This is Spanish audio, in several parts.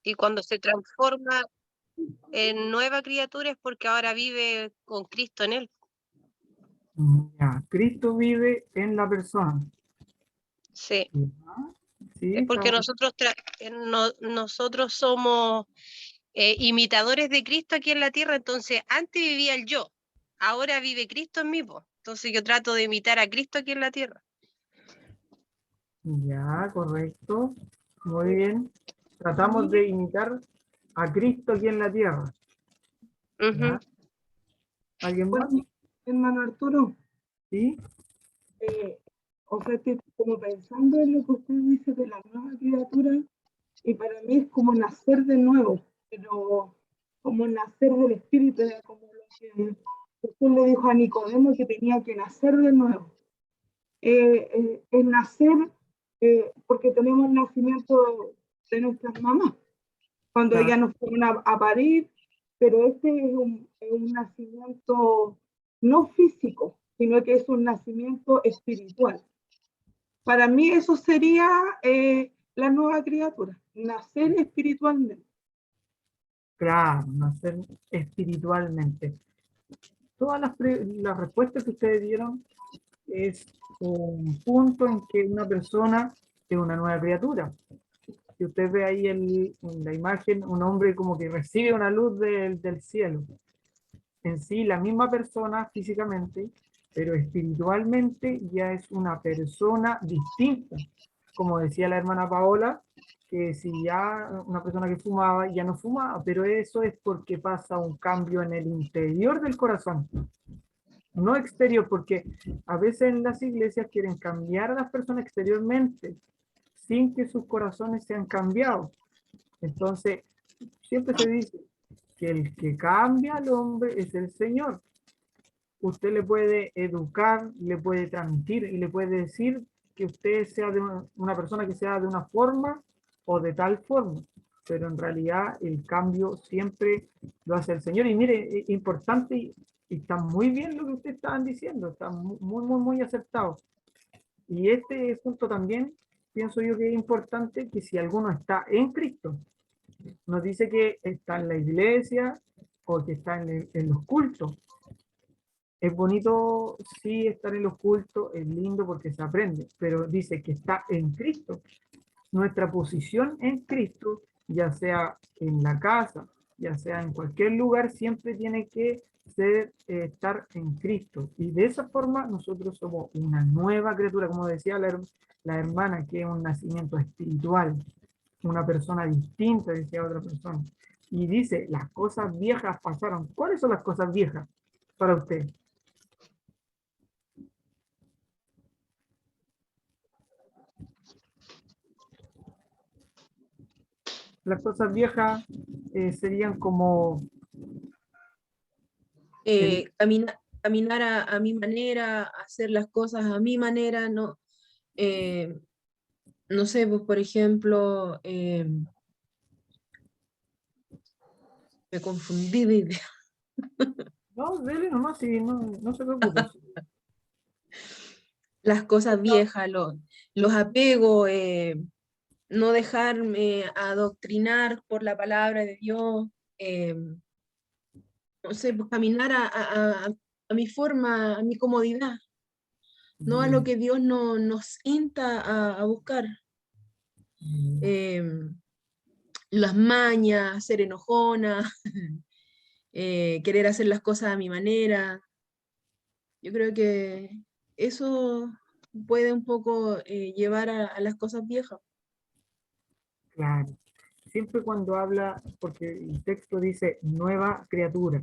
Y cuando se transforma en nueva criatura es porque ahora vive con Cristo en él. Ya, Cristo vive en la persona. Sí. Ya, sí, Es porque estamos. nosotros somos imitadores de Cristo aquí en la tierra, entonces antes vivía el yo, ahora vive Cristo en mí, po. Entonces yo trato de imitar a Cristo aquí en la tierra. Ya, correcto. Muy bien. Tratamos de imitar a Cristo aquí en la tierra. Ujú. ¿Ya? ¿Alguien más? Bueno, hermano Arturo, Sí. o sea, estoy como pensando en lo que usted dice de la nueva criatura, y para mí es como nacer de nuevo, pero como nacer del Espíritu, era como lo que Jesús le dijo a Nicodemo que tenía que nacer de nuevo. Es nacer porque tenemos el nacimiento de nuestras mamás, cuando Claro. ellas nos fueron a parir, pero este es un nacimiento no físico, sino que es un nacimiento espiritual. Para mí eso sería la nueva criatura, nacer espiritualmente. Claro, nacer espiritualmente. Todas las respuestas que ustedes dieron es un punto en que una persona es una nueva criatura. Si usted ve ahí en la imagen, un hombre como que recibe una luz del cielo. En sí, la misma persona físicamente, pero espiritualmente ya es una persona distinta. Como decía la hermana Paola, que si ya una persona que fumaba, ya no fumaba, pero eso es porque pasa un cambio en el interior del corazón, no exterior, porque a veces en las iglesias quieren cambiar a las personas exteriormente, sin que sus corazones sean cambiados. Entonces, siempre se dice que el que cambia al hombre es el Señor. Usted le puede educar, le puede transmitir y le puede decir que usted sea de una persona que sea de una forma o de tal forma, pero en realidad el cambio siempre lo hace el Señor. Y mire, es importante y está muy bien lo que ustedes estaban diciendo, está muy acertado. Y este punto también pienso yo que es importante, que si alguno está en Cristo, nos dice que está en la iglesia o que está en los cultos. Es bonito, sí, estar en los cultos, es lindo porque se aprende, pero dice que está en Cristo. Nuestra posición en Cristo, ya sea en la casa, ya sea en cualquier lugar, siempre tiene que ser estar en Cristo. Y de esa forma nosotros somos una nueva criatura, como decía la hermana, que es un nacimiento espiritual, una persona distinta, decía otra persona. Y dice, las cosas viejas pasaron. ¿Cuáles son las cosas viejas para usted? Las cosas viejas serían como el, Caminar a mi manera, hacer las cosas a mi manera, no, no sé, pues por ejemplo, me confundí de idea. no, dele nomás, sí, no se preocupe. Las cosas viejas, los apegos, no dejarme adoctrinar por la palabra de Dios, eh, no sé, pues caminar a mi forma, a mi comodidad, no a lo que Dios nos insta a buscar. Las mañas, ser enojona, querer hacer las cosas a mi manera. Yo creo que eso puede un poco llevar a las cosas viejas. Claro. Siempre cuando habla, porque el texto dice nueva criatura,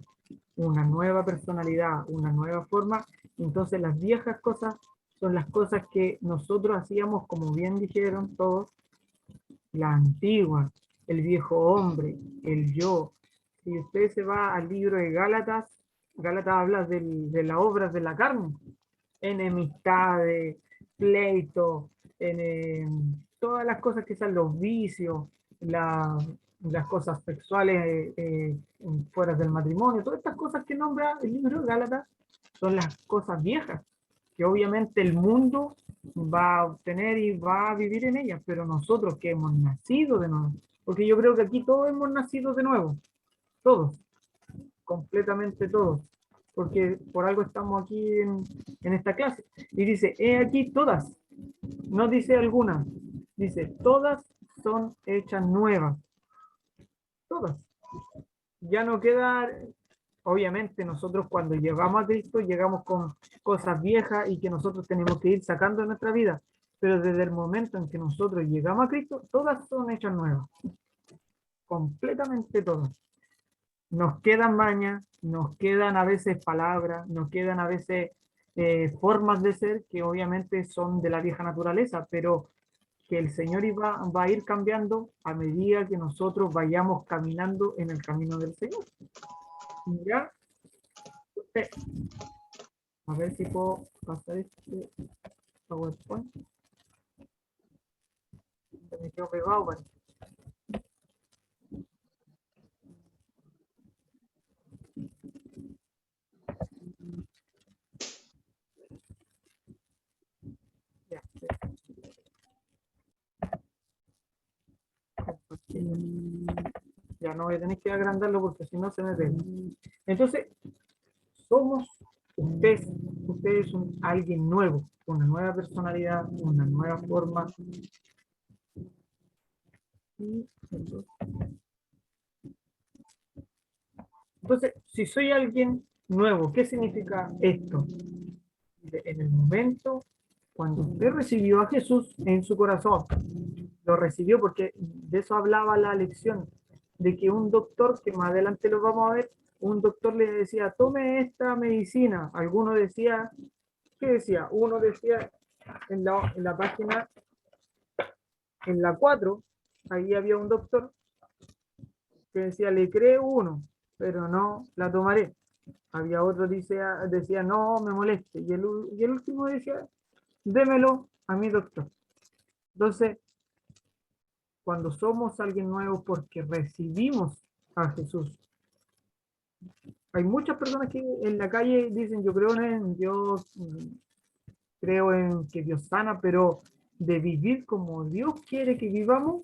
una nueva personalidad, una nueva forma, entonces las viejas cosas son las cosas que nosotros hacíamos, como bien dijeron todos, la antigua, el viejo hombre, el yo. Si usted se va al libro de Gálatas, Gálatas habla de las obras de la carne, enemistades, pleito, todas las cosas que son los vicios, las cosas sexuales fuera del matrimonio, todas estas cosas que nombra el libro de Gálatas son las cosas viejas, que obviamente el mundo va a obtener y va a vivir en ellas, pero nosotros que hemos nacido de nuevo, Porque yo creo que aquí todos hemos nacido de nuevo, todos, completamente todos, porque por algo estamos aquí en esta clase. Y dice, he aquí todas, no dice algunas, dice, todas son hechas nuevas, todas. Ya no queda, obviamente nosotros cuando llegamos a Cristo llegamos con cosas viejas y que nosotros tenemos que ir sacando de nuestra vida, pero desde el momento en que nosotros llegamos a Cristo, todas son hechas nuevas, completamente todas. Nos quedan mañas, nos quedan a veces palabras, nos quedan a veces formas de ser que obviamente son de la vieja naturaleza, pero que el Señor va a ir cambiando a medida que nosotros vayamos caminando en el camino del Señor. ¿Ya? A ver si puedo pasar este PowerPoint. Se me quedó pegado, bueno. Ya, ya no voy a tener que agrandarlo porque si no se me pega. Entonces, somos ustedes son alguien nuevo, una nueva personalidad, una nueva forma. Entonces, si soy alguien nuevo, ¿qué significa esto? En el momento cuando usted recibió a Jesús en su corazón, lo recibió porque de eso hablaba la lección, de que un doctor, que más adelante lo vamos a ver, un doctor le decía, tome esta medicina. Alguno decía, ¿qué decía? Uno decía en la página, en la 4, ahí había un doctor que decía, le creo uno, pero no la tomaré. Había otro que decía, no me moleste. Y el último decía, démelo a mi doctor. Entonces, cuando somos alguien nuevo porque recibimos a Jesús, hay muchas personas que en la calle dicen, yo creo en Dios, creo en que Dios sana, pero de vivir como Dios quiere que vivamos,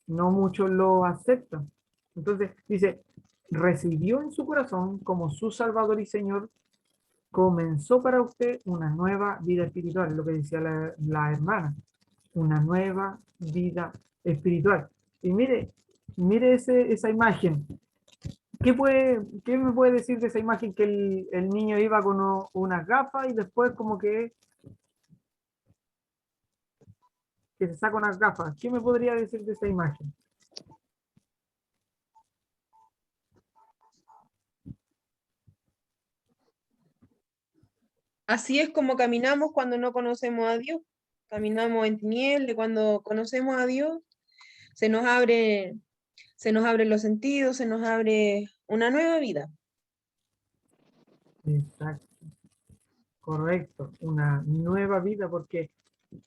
no muchos lo aceptan. Entonces, dice, recibió en su corazón como su Salvador y Señor, comenzó para usted una nueva vida espiritual, lo que decía la hermana, una nueva vida espiritual. Y mire esa imagen. ¿Qué me puede decir de esa imagen que el niño iba con unas gafas y después como que se saca unas gafas? ¿Qué me podría decir de esa imagen? Así es como caminamos cuando no conocemos a Dios. Caminamos en tinieblas. Cuando conocemos a Dios, se nos abren los sentidos, se nos abre una nueva vida. Exacto. Correcto, una nueva vida, porque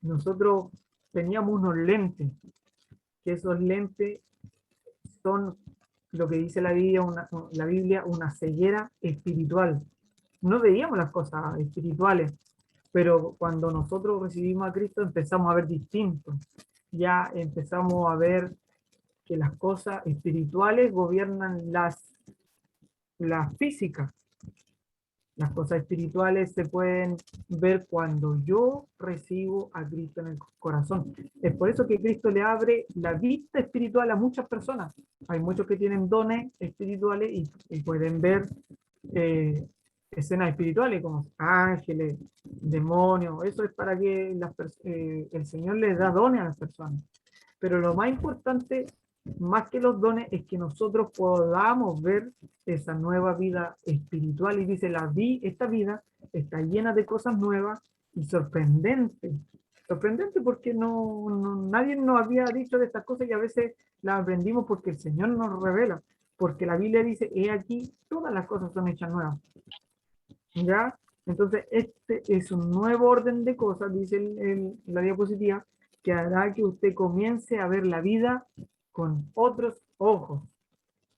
nosotros teníamos unos lentes, que esos lentes son lo que dice la Biblia, una ceguera espiritual. No veíamos las cosas espirituales, pero cuando nosotros recibimos a Cristo empezamos a ver distinto. Ya empezamos a ver que las cosas espirituales gobiernan las físicas. Las cosas espirituales se pueden ver cuando yo recibo a Cristo en el corazón. Es por eso que Cristo le abre la vista espiritual a muchas personas. Hay muchos que tienen dones espirituales y pueden ver escenas espirituales como ángeles, demonios. Eso es para que el Señor les da dones a las personas. Pero lo más importante, más que los dones, es que nosotros podamos ver esa nueva vida espiritual. Y dice, esta vida está llena de cosas nuevas y sorprendente. Sorprendente porque nadie nos había dicho de estas cosas y a veces las aprendimos porque el Señor nos revela. Porque la Biblia dice, he aquí, todas las cosas son hechas nuevas. ¿Ya? Entonces, este es un nuevo orden de cosas, dice la diapositiva, que hará que usted comience a ver la vida con otros ojos.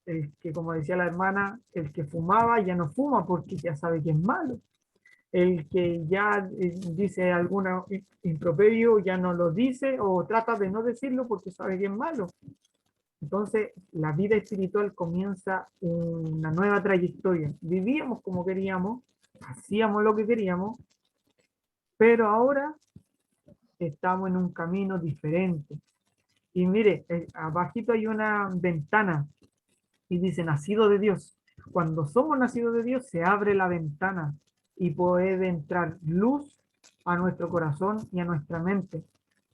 El que, como decía la hermana, el que fumaba ya no fuma porque ya sabe que es malo. El que ya dice alguna improperio ya no lo dice o trata de no decirlo porque sabe que es malo. Entonces, la vida espiritual comienza una nueva trayectoria. Vivíamos como queríamos, hacíamos lo que queríamos, pero ahora estamos en un camino diferente. Y mire, abajito hay una ventana y dice nacido de Dios. Cuando somos nacidos de Dios, se abre la ventana y puede entrar luz a nuestro corazón y a nuestra mente.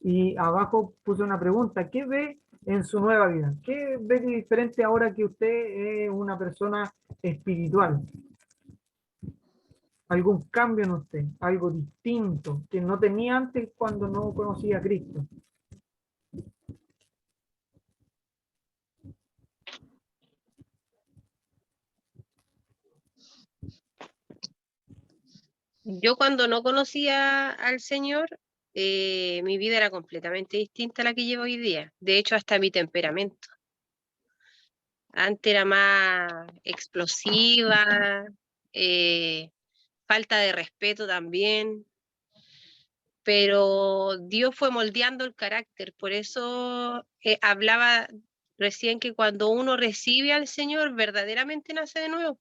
Y abajo puse una pregunta: ¿qué ve en su nueva vida? ¿Qué ve de diferente ahora que usted es una persona espiritual? ¿Algún cambio en usted? ¿Algo distinto que no tenía antes cuando no conocía a Cristo? Yo cuando no conocía al Señor, mi vida era completamente distinta a la que llevo hoy día. De hecho, hasta mi temperamento. Antes era más explosiva, falta de respeto también, pero Dios fue moldeando el carácter. Por eso hablaba recién que cuando uno recibe al Señor, verdaderamente nace de nuevo.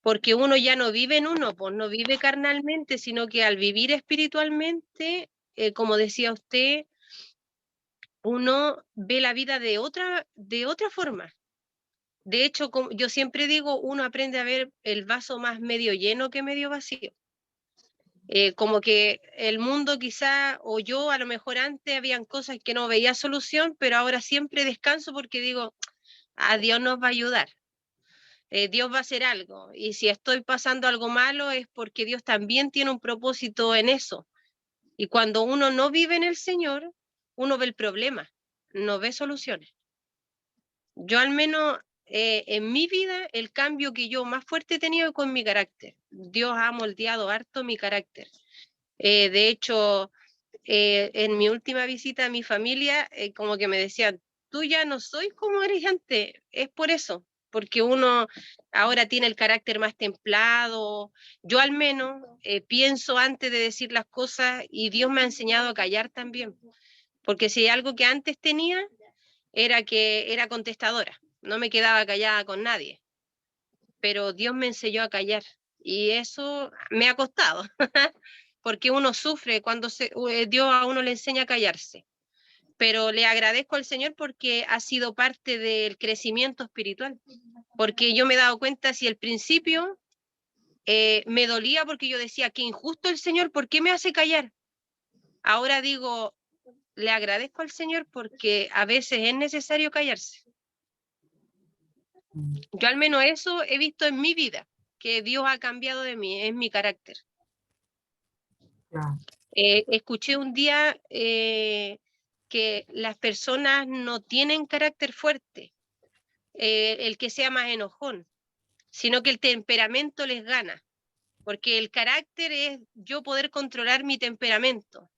Porque uno ya no vive en uno, pues no vive carnalmente, sino que al vivir espiritualmente, como decía usted, uno ve la vida de otra forma. De hecho, yo siempre digo, uno aprende a ver el vaso más medio lleno que medio vacío. Como que el mundo quizá, o yo a lo mejor antes habían cosas que no veía solución, pero ahora siempre descanso porque digo, a Dios nos va a ayudar. Dios va a hacer algo. Y si estoy pasando algo malo es porque Dios también tiene un propósito en eso. Y cuando uno no vive en el Señor, uno ve el problema, no ve soluciones. Yo al menos en mi vida, el cambio que yo más fuerte he tenido es con mi carácter. Dios ha moldeado harto mi carácter. De hecho, en mi última visita a mi familia, como que me decían, tú ya no soy como eres antes, es por eso, porque uno ahora tiene el carácter más templado. Yo al menos pienso antes de decir las cosas y Dios me ha enseñado a callar también, porque si hay algo que antes tenía era que era contestadora, no me quedaba callada con nadie, pero Dios me enseñó a callar y eso me ha costado, porque uno sufre cuando Dios a uno le enseña a callarse. Pero le agradezco al Señor porque ha sido parte del crecimiento espiritual, porque yo me he dado cuenta si al principio me dolía porque yo decía, qué injusto el Señor, ¿por qué me hace callar? Ahora digo, le agradezco al Señor porque a veces es necesario callarse. Yo al menos eso he visto en mi vida, que Dios ha cambiado de mí, es mi carácter. Ya. Escuché un día que las personas no tienen carácter fuerte, el que sea más enojón, sino que el temperamento les gana, porque el carácter es yo poder controlar mi temperamento.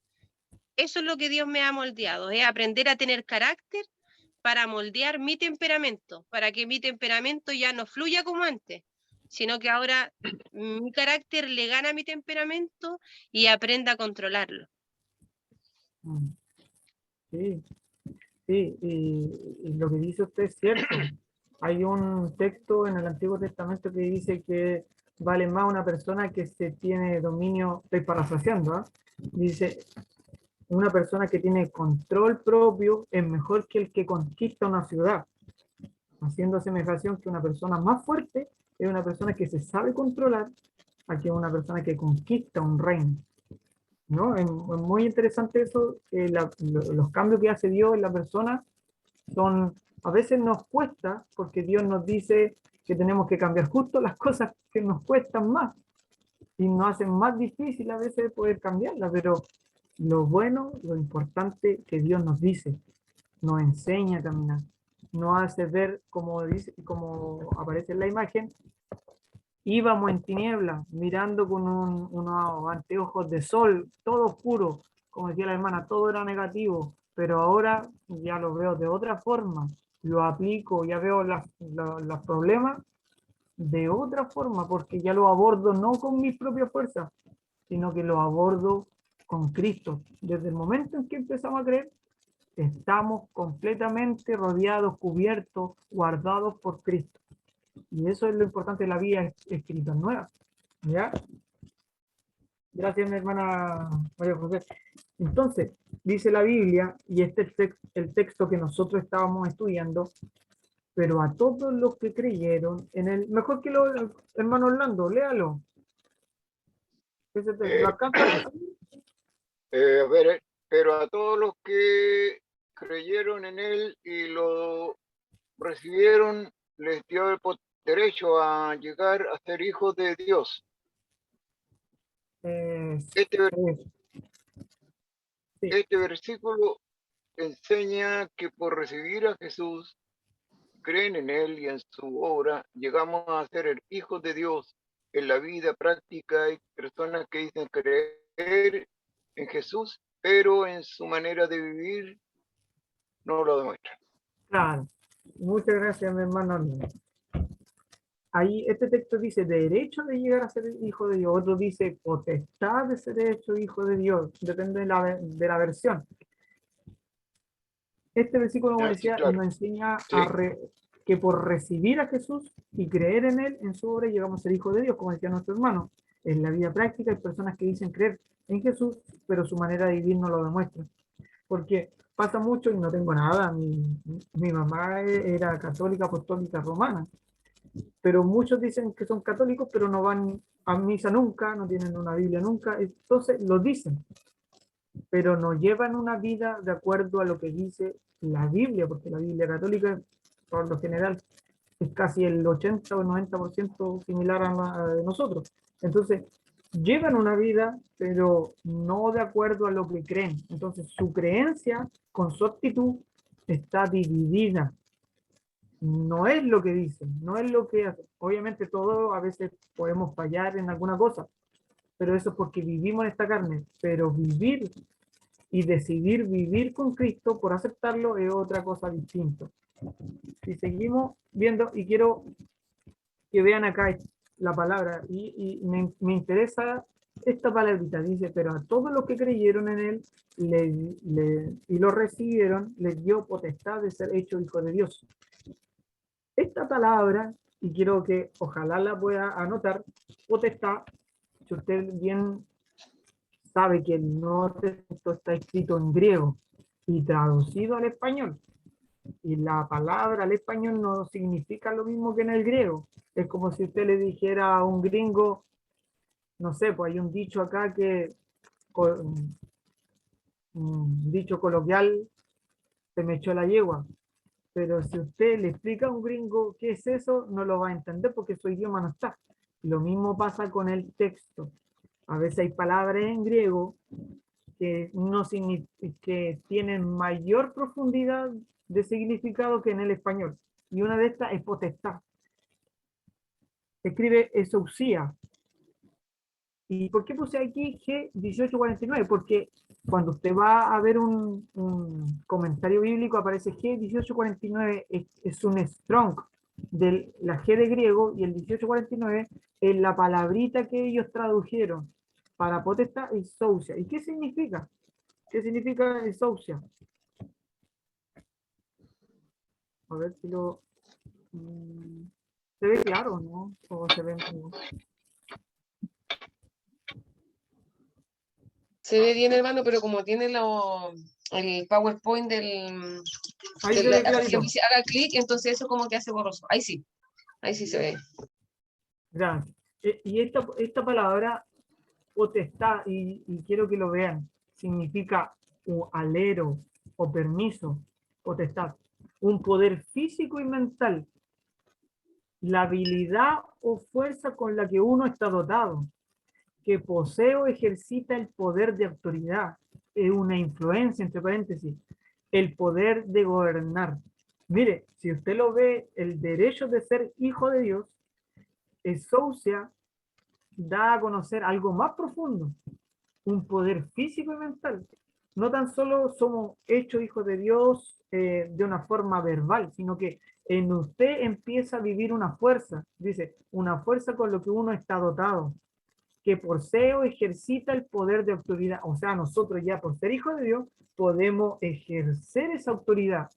Eso es lo que Dios me ha moldeado, es aprender a tener carácter para moldear mi temperamento, para que mi temperamento ya no fluya como antes, sino que ahora mi carácter le gana a mi temperamento y aprenda a controlarlo. Sí, sí, y lo que dice usted es cierto. Hay un texto en el Antiguo Testamento que dice que vale más una persona que se tiene dominio, estoy parafraseando, ¿ah? Dice, una persona que tiene control propio es mejor que el que conquista una ciudad, haciendo asemejación que una persona más fuerte es una persona que se sabe controlar a que una persona que conquista un reino. ¿No? Es muy interesante eso, los cambios que hace Dios en la persona son, a veces nos cuesta, porque Dios nos dice que tenemos que cambiar justo las cosas que nos cuestan más, y nos hacen más difícil a veces poder cambiarlas, pero lo bueno, lo importante que Dios nos dice, nos enseña a caminar, nos hace ver, como dice, como aparece en la imagen, íbamos en tinieblas, mirando con unos anteojos de sol, todo oscuro, como decía la hermana, todo era negativo, pero ahora ya lo veo de otra forma, lo aplico, ya veo los problemas de otra forma, porque ya lo abordo no con mis propias fuerzas, sino que lo abordo con Cristo. Desde el momento en que empezamos a creer, Estamos completamente rodeados, cubiertos, guardados por Cristo. Y eso es lo importante de la vida espiritual nueva. ¿Ya? Gracias, mi hermana María José. Entonces, dice la Biblia, y este es el texto que nosotros estábamos estudiando, pero a todos los que creyeron en el... Mejor que lo, hermano Orlando, léalo. Ese texto, ¿lo alcanza a leer? A ver, pero a todos los que creyeron en él y lo recibieron, les dio el derecho a llegar a ser hijos de Dios. Sí. Este versículo enseña que por recibir a Jesús, creen en él y en su obra, llegamos a ser hijos de Dios. En la vida práctica hay personas que dicen creer en Jesús, pero en su manera de vivir no lo demuestran. Claro. Muchas gracias, mi hermano Orlando. Ahí este texto dice derecho de llegar a ser hijo de Dios, otro dice potestad de ser hecho hijo de Dios, depende de la versión. Este versículo, como decía, claro. nos enseña Sí. que por recibir a Jesús y creer en Él, en su obra, llegamos a ser hijos de Dios, como decía nuestro hermano. En la vida práctica hay personas que dicen creer en Jesús, pero su manera de vivir no lo demuestra. Porque pasa mucho, y no tengo nada, mi mamá era católica apostólica romana, pero muchos dicen que son católicos, pero no van a misa nunca, no tienen una Biblia nunca, entonces lo dicen, pero no llevan una vida de acuerdo a lo que dice la Biblia, porque la Biblia católica, por lo general, es casi el 80 o 90% similar a la de nosotros. Entonces, llevan una vida, pero no de acuerdo a lo que creen. Entonces, su creencia con su actitud está dividida. No es lo que dicen, no es lo que hacen. Obviamente todos a veces podemos fallar en alguna cosa, pero eso es porque vivimos en esta carne. Pero vivir y decidir vivir con Cristo por aceptarlo es otra cosa distinta. Si seguimos viendo, y quiero que vean acá la palabra, y me interesa esta palabrita, dice, pero a todos los que creyeron en él y lo recibieron, les dio potestad de ser hecho hijo de Dios. Esta palabra, y quiero que ojalá la pueda anotar, potestad, si usted bien sabe que el Nuevo Testamento está escrito en griego y traducido al español, y la palabra al español no significa lo mismo que en el griego. Es como si usted le dijera a un gringo, no sé, pues hay un dicho acá que, un dicho coloquial, se me echó la yegua. Pero si usted le explica a un gringo qué es eso, no lo va a entender porque su idioma no está. Lo mismo pasa con el texto. A veces hay palabras en griego que, que tienen mayor profundidad de significado que en el español. Y una de estas es potestad. Escribe exousia. ¿Y por qué puse aquí G1849? Porque cuando usted va a ver un comentario bíblico aparece G1849 es un strong de la G de griego, y el 1849 es la palabrita que ellos tradujeron para potestad y exousia. ¿Y qué significa? ¿Qué significa exousia? A ver si lo... ¿se ve claro, no? ¿O se ve? Se ve bien, hermano, pero como tiene el PowerPoint Ahí se ve clarito. dice haga clic, entonces eso como que hace borroso. Ahí sí se ve. Gracias. Y esta palabra potestad, y quiero que lo vean, significa un alero o permiso, potestad, un poder físico y mental, la habilidad o fuerza con la que uno está dotado, que posee o ejercita el poder de autoridad, es una influencia, entre paréntesis, el poder de gobernar. Mire, si usted lo ve, el derecho de ser hijo de Dios, exousia, da a conocer algo más profundo, un poder físico y mental. No tan solo somos hechos hijos de Dios de una forma verbal, sino que en usted empieza a vivir una fuerza, dice, una fuerza con lo que uno está dotado, que posee o ejercita el poder de autoridad. O sea, nosotros ya por ser hijos de Dios podemos ejercer esa autoridad.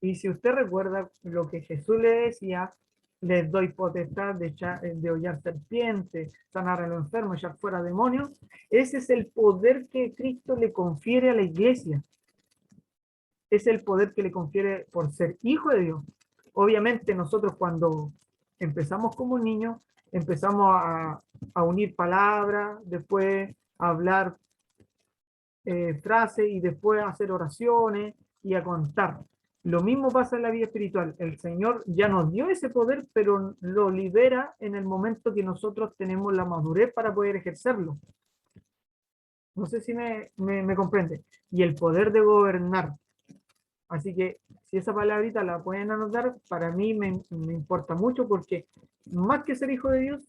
Y si usted recuerda lo que Jesús le decía, les doy potestad de hollar serpientes, sanar a los enfermos, echar fuera demonios, ese es el poder que Cristo le confiere a la iglesia. Es el poder que le confiere por ser hijo de Dios. Obviamente nosotros cuando empezamos como niños, empezamos a unir palabras, después a hablar frases y después a hacer oraciones y a contar. Lo mismo pasa en la vida espiritual. El Señor ya nos dio ese poder, pero lo libera en el momento que nosotros tenemos la madurez para poder ejercerlo. No sé si me comprende. Y el poder de gobernar. Así que si esa palabrita la pueden anotar, para mí me importa mucho porque más que ser hijo de Dios,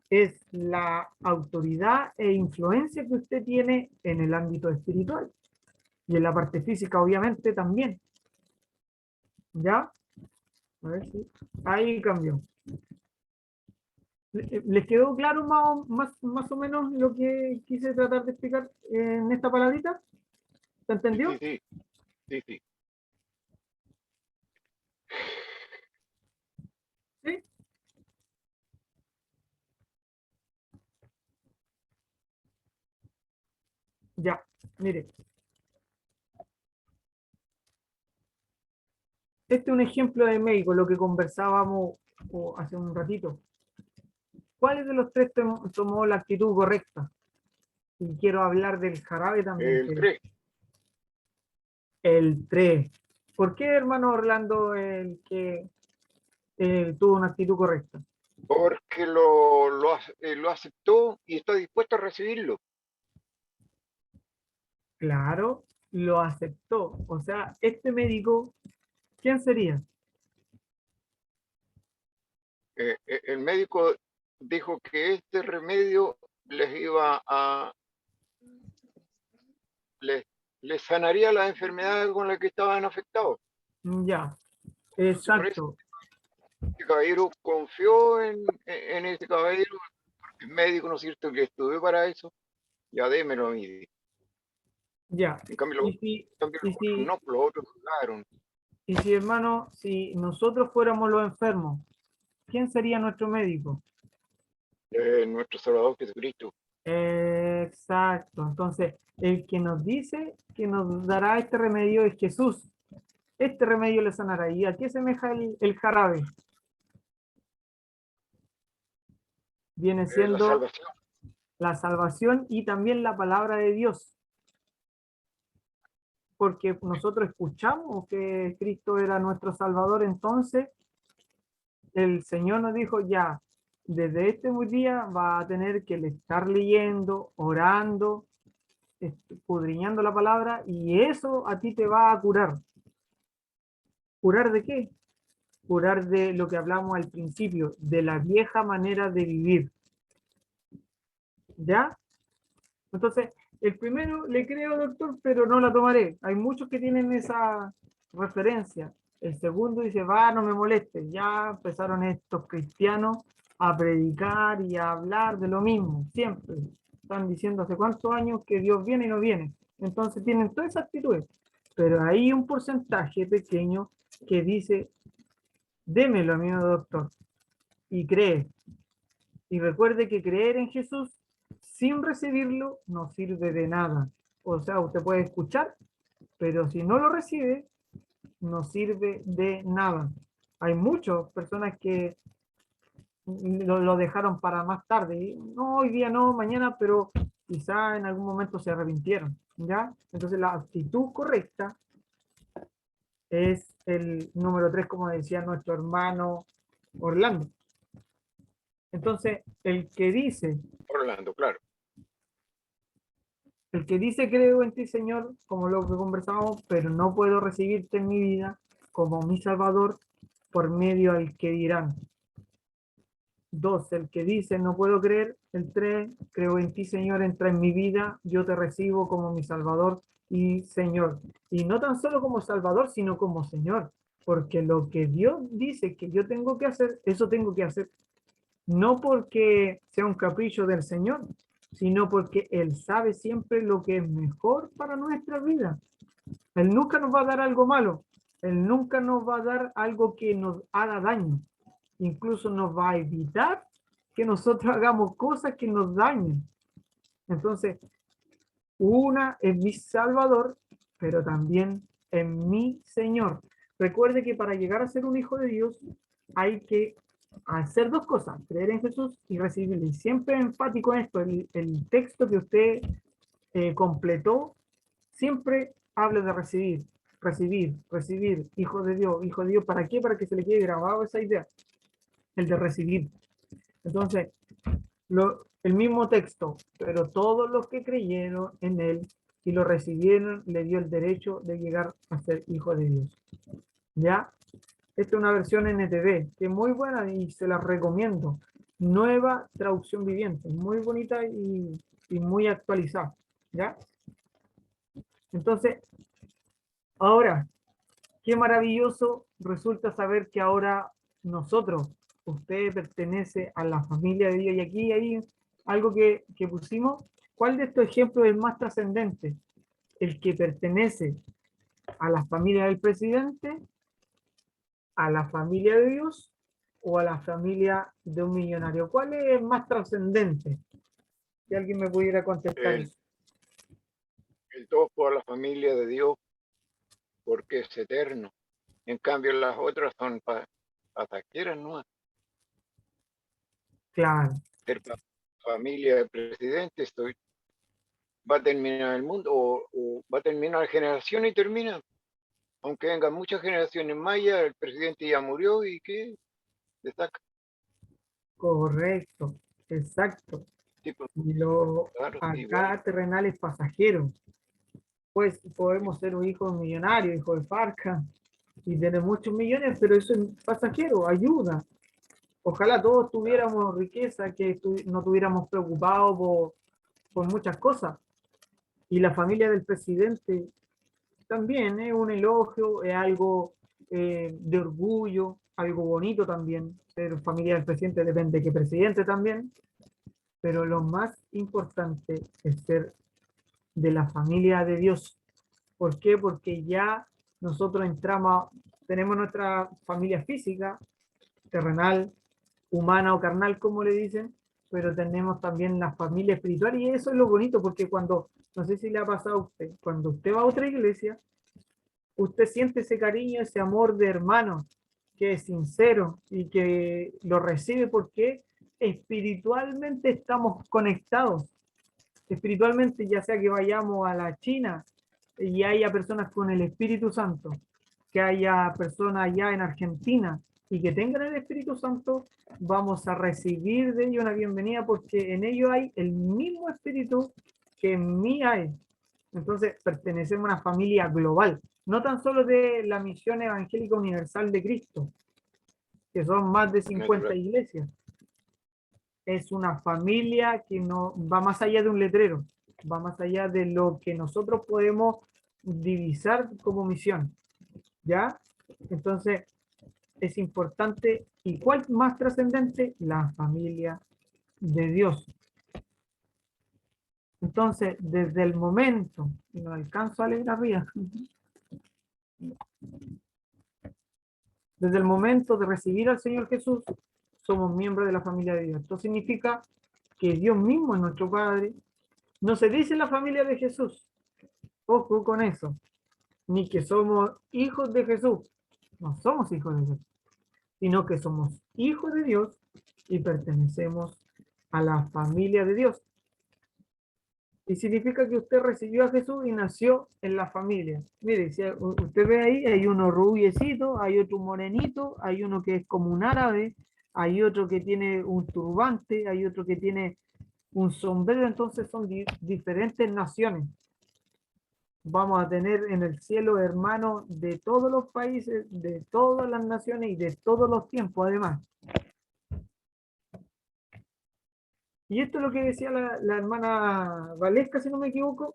es la autoridad e influencia que usted tiene en el ámbito espiritual. Y en la parte física, obviamente, también. ¿Ya? A ver si... Ahí cambió. ¿Les quedó claro más o menos lo que quise tratar de explicar en esta palabrita? ¿Se entendió? Sí. ¿Sí? Ya, mire. Este es un ejemplo de médico, lo que conversábamos hace un ratito. ¿Cuál de los tres tomó la actitud correcta? Y quiero hablar del jarabe también. El 3. El 3. ¿Por qué, hermano Orlando, el que tuvo una actitud correcta? Porque lo aceptó y está dispuesto a recibirlo. Claro, lo aceptó. O sea, este médico, ¿quién sería? El médico dijo que este remedio les iba a... les sanaría las enfermedades con las que estaban afectados. Ya, Entonces, por eso exacto. este caballero confió en ese caballero, porque el médico, ¿no es cierto?, que estudió para eso, ya démelo a mí. Ya. En cambio, los otros no, los otros jugaron. Y si, hermano, si nosotros fuéramos los enfermos, ¿quién sería nuestro médico? Nuestro Salvador Jesucristo. Exacto. Entonces, el que nos dice que nos dará este remedio es Jesús. Este remedio le sanará. ¿Y a qué semeja el jarabe? Viene La siendo salvación. la salvación y también la palabra de Dios. Porque nosotros escuchamos que Cristo era nuestro Salvador, entonces el Señor nos dijo ya, desde este día va a tener que estar leyendo, orando, escudriñando la palabra, y eso a ti te va a curar. ¿Curar de qué? Curar de lo que hablamos al principio, de la vieja manera de vivir. ¿Ya? Entonces, el primero le creo, doctor, pero no la tomaré. Hay muchos que tienen esa referencia. El segundo dice, va, no me molestes. Ya empezaron estos cristianos a predicar y a hablar de lo mismo, siempre. Están diciendo hace cuántos años que Dios viene y no viene. Entonces tienen todas esas actitudes. Pero hay un porcentaje pequeño que dice, démelo, amigo doctor, y cree. Y recuerde que creer en Jesús sin recibirlo no sirve de nada. O sea, usted puede escuchar, pero si no lo recibe, no sirve de nada. Hay muchas personas que lo dejaron para más tarde. Y, no, hoy día no, mañana, pero quizá en algún momento se arrepintieron. ¿Ya? Entonces la actitud correcta es el número 3, como decía nuestro hermano Orlando. Entonces, el que dice Orlando, claro. El que dice creo en ti, Señor, como lo que conversamos, pero no puedo recibirte en mi vida como mi Salvador por medio al que dirán. 2, el que dice no puedo creer. El 3, creo en ti, Señor, entra en mi vida, yo te recibo como mi Salvador y Señor. Y no tan solo como Salvador, sino como Señor. Porque lo que Dios dice que yo tengo que hacer, eso tengo que hacer. No porque sea un capricho del Señor, sino porque Él sabe siempre lo que es mejor para nuestra vida. Él nunca nos va a dar algo malo. Él nunca nos va a dar algo que nos haga daño. Incluso nos va a evitar que nosotros hagamos cosas que nos dañen. Entonces, una es mi Salvador, pero también es mi Señor. Recuerde que para llegar a ser un hijo de Dios hay que hacer dos cosas: creer en Jesús y recibirle. Y siempre enfático en esto, el texto que usted completó, siempre habla de recibir, recibir, recibir, hijo de Dios. ¿Para qué? Para que se le quede grabado esa idea, el de recibir. Entonces, el mismo texto, pero todos los que creyeron en Él y lo recibieron, le dio el derecho de llegar a ser hijo de Dios. ¿Ya? Esta es una versión NTV, que es muy buena y se la recomiendo. Nueva traducción viviente, muy bonita y muy actualizada. ¿Ya? Entonces, ahora, qué maravilloso resulta saber que ahora nosotros, usted pertenece a la familia de Dios. Y aquí hay algo que pusimos. ¿Cuál de estos ejemplos es más trascendente? ¿El que pertenece a la familia del presidente, a la familia de Dios o a la familia de un millonario? ¿Cuál es más trascendente? Si alguien me pudiera contestar eso. El topo a la familia de Dios, porque es eterno. En cambio, las otras son pasajeras, ¿no? Claro. Ser familia del presidente, va a terminar el mundo, o va a terminar la generación y termina. Aunque vengan muchas generaciones mayas, el presidente ya murió y ¿qué? Le saca. Correcto, exacto. Sí, pues, Y lo claro, sí, acá igual. terrenal es pasajero. Pues podemos ser un hijo millonario, hijo de Farca, y tener muchos millones, pero eso es pasajero, ayuda. Ojalá todos tuviéramos riqueza, que no tuviéramos preocupados por muchas cosas. Y la familia del presidente también es un elogio, es algo de orgullo, algo bonito también. Ser familia del presidente depende de qué presidente también, pero lo más importante es ser de la familia de Dios. ¿Por qué? Porque ya nosotros tenemos nuestra familia física, terrenal, humana o carnal, como le dicen, pero tenemos también la familia espiritual, y eso es lo bonito, porque no sé si le ha pasado a usted, cuando usted va a otra iglesia, usted siente ese cariño, ese amor de hermano, que es sincero y que lo recibe porque espiritualmente estamos conectados. Espiritualmente, ya sea que vayamos a la China y haya personas con el Espíritu Santo, que haya personas allá en Argentina y que tengan el Espíritu Santo, vamos a recibir de ellos una bienvenida porque en ellos hay el mismo Espíritu que en mí hay. Entonces pertenecemos a una familia global, no tan solo de la misión evangélica universal de Cristo, que son más de 50 iglesias. Es una familia que no va más allá de un letrero, va más allá de lo que nosotros podemos divisar como misión, ¿ya? Entonces, es importante. ¿Y cuál más trascendente? La familia de Dios. Entonces, desde el momento, y no alcanzo a leer arriba, desde el momento de recibir al Señor Jesús, somos miembros de la familia de Dios. Esto significa que Dios mismo es nuestro Padre. No se dice la familia de Jesús, ojo con eso, ni que somos hijos de Jesús. No somos hijos de Jesús, sino que somos hijos de Dios y pertenecemos a la familia de Dios. Y significa que usted recibió a Jesús y nació en la familia. Mire, si usted ve ahí, hay uno rubiecito, hay otro morenito, hay uno que es como un árabe, hay otro que tiene un turbante, hay otro que tiene un sombrero. Entonces son diferentes naciones. Vamos a tener en el cielo hermanos de todos los países, de todas las naciones y de todos los tiempos, además. Y esto es lo que decía la hermana Valesca, si no me equivoco,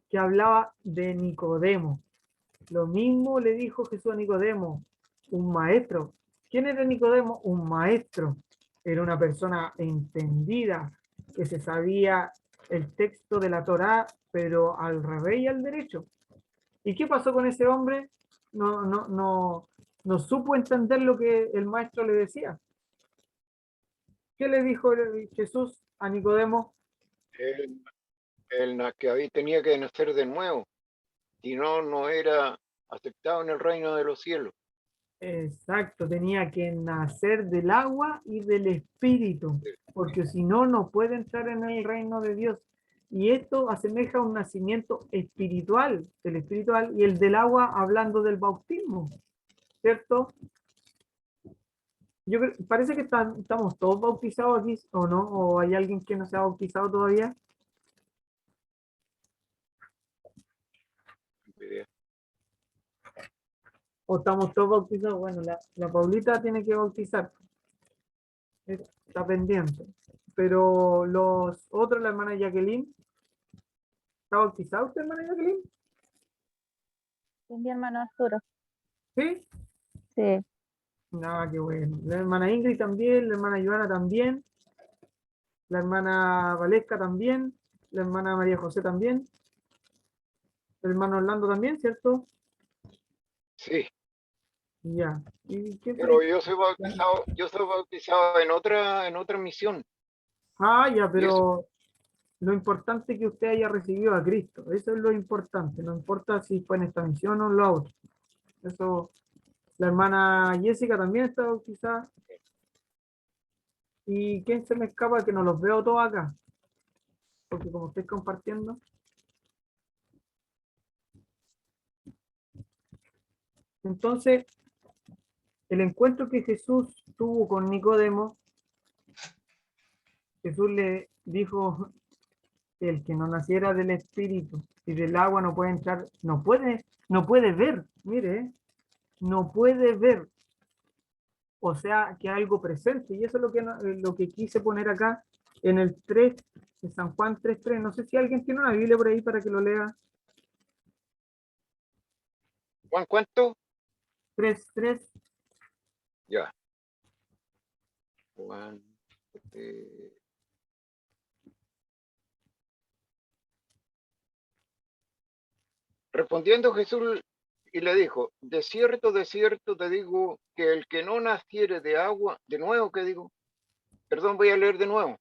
que hablaba de Nicodemo. Lo mismo le dijo Jesús a Nicodemo, un maestro. ¿Quién era Nicodemo? Un maestro. Era una persona entendida, que se sabía el texto de la Torá, pero al revés y al derecho. ¿Y qué pasó con ese hombre? No supo entender lo que el maestro le decía. ¿Qué le dijo Jesús a Nicodemo? Que ahí tenía que nacer de nuevo, si no, no era aceptado en el reino de los cielos. Exacto, tenía que nacer del agua y del espíritu, porque si no, no puede entrar en el reino de Dios. Y esto asemeja a un nacimiento espiritual, el espiritual y el del agua, hablando del bautismo, ¿cierto? Parece que estamos todos bautizados aquí, ¿o no? ¿O hay alguien que no se ha bautizado todavía? ¿O estamos todos bautizados? Bueno, la Paulita tiene que bautizar. Está pendiente. Pero los otros, la hermana Jacqueline, ¿está bautizada usted, hermana Jacqueline? Sí, mi hermano Arturo. ¿Sí? Sí. No, qué bueno. La hermana Ingrid también, la hermana Joana también, la hermana Valesca también, la hermana María José también, el hermano Orlando también, ¿cierto? Sí, Ya. ¿Y qué fue? pero yo soy bautizado en otra misión. Ah, ya, Y eso, pero lo importante es que usted haya recibido a Cristo. Eso es lo importante. No importa si fue en esta misión o en la otra. Eso, la hermana Jessica también está bautizada. ¿Y quién se me escapa que no los veo todos acá? Porque como estoy compartiendo. Entonces, el encuentro que Jesús tuvo con Nicodemo, Jesús le dijo que el que no naciera del Espíritu y del agua no puede entrar, no puede ver, mire, no puede ver. O sea, que algo presente. Y eso es lo que quise poner acá en el 3, de San Juan 3:3. No sé si alguien tiene una Biblia por ahí para que lo lea. Juan, ¿cuánto? 3:3. Ya. Juan. Respondiendo Jesús y le dijo, de cierto te digo que el que no naciere de agua, de nuevo, ¿qué digo? Perdón, voy a leer de nuevo.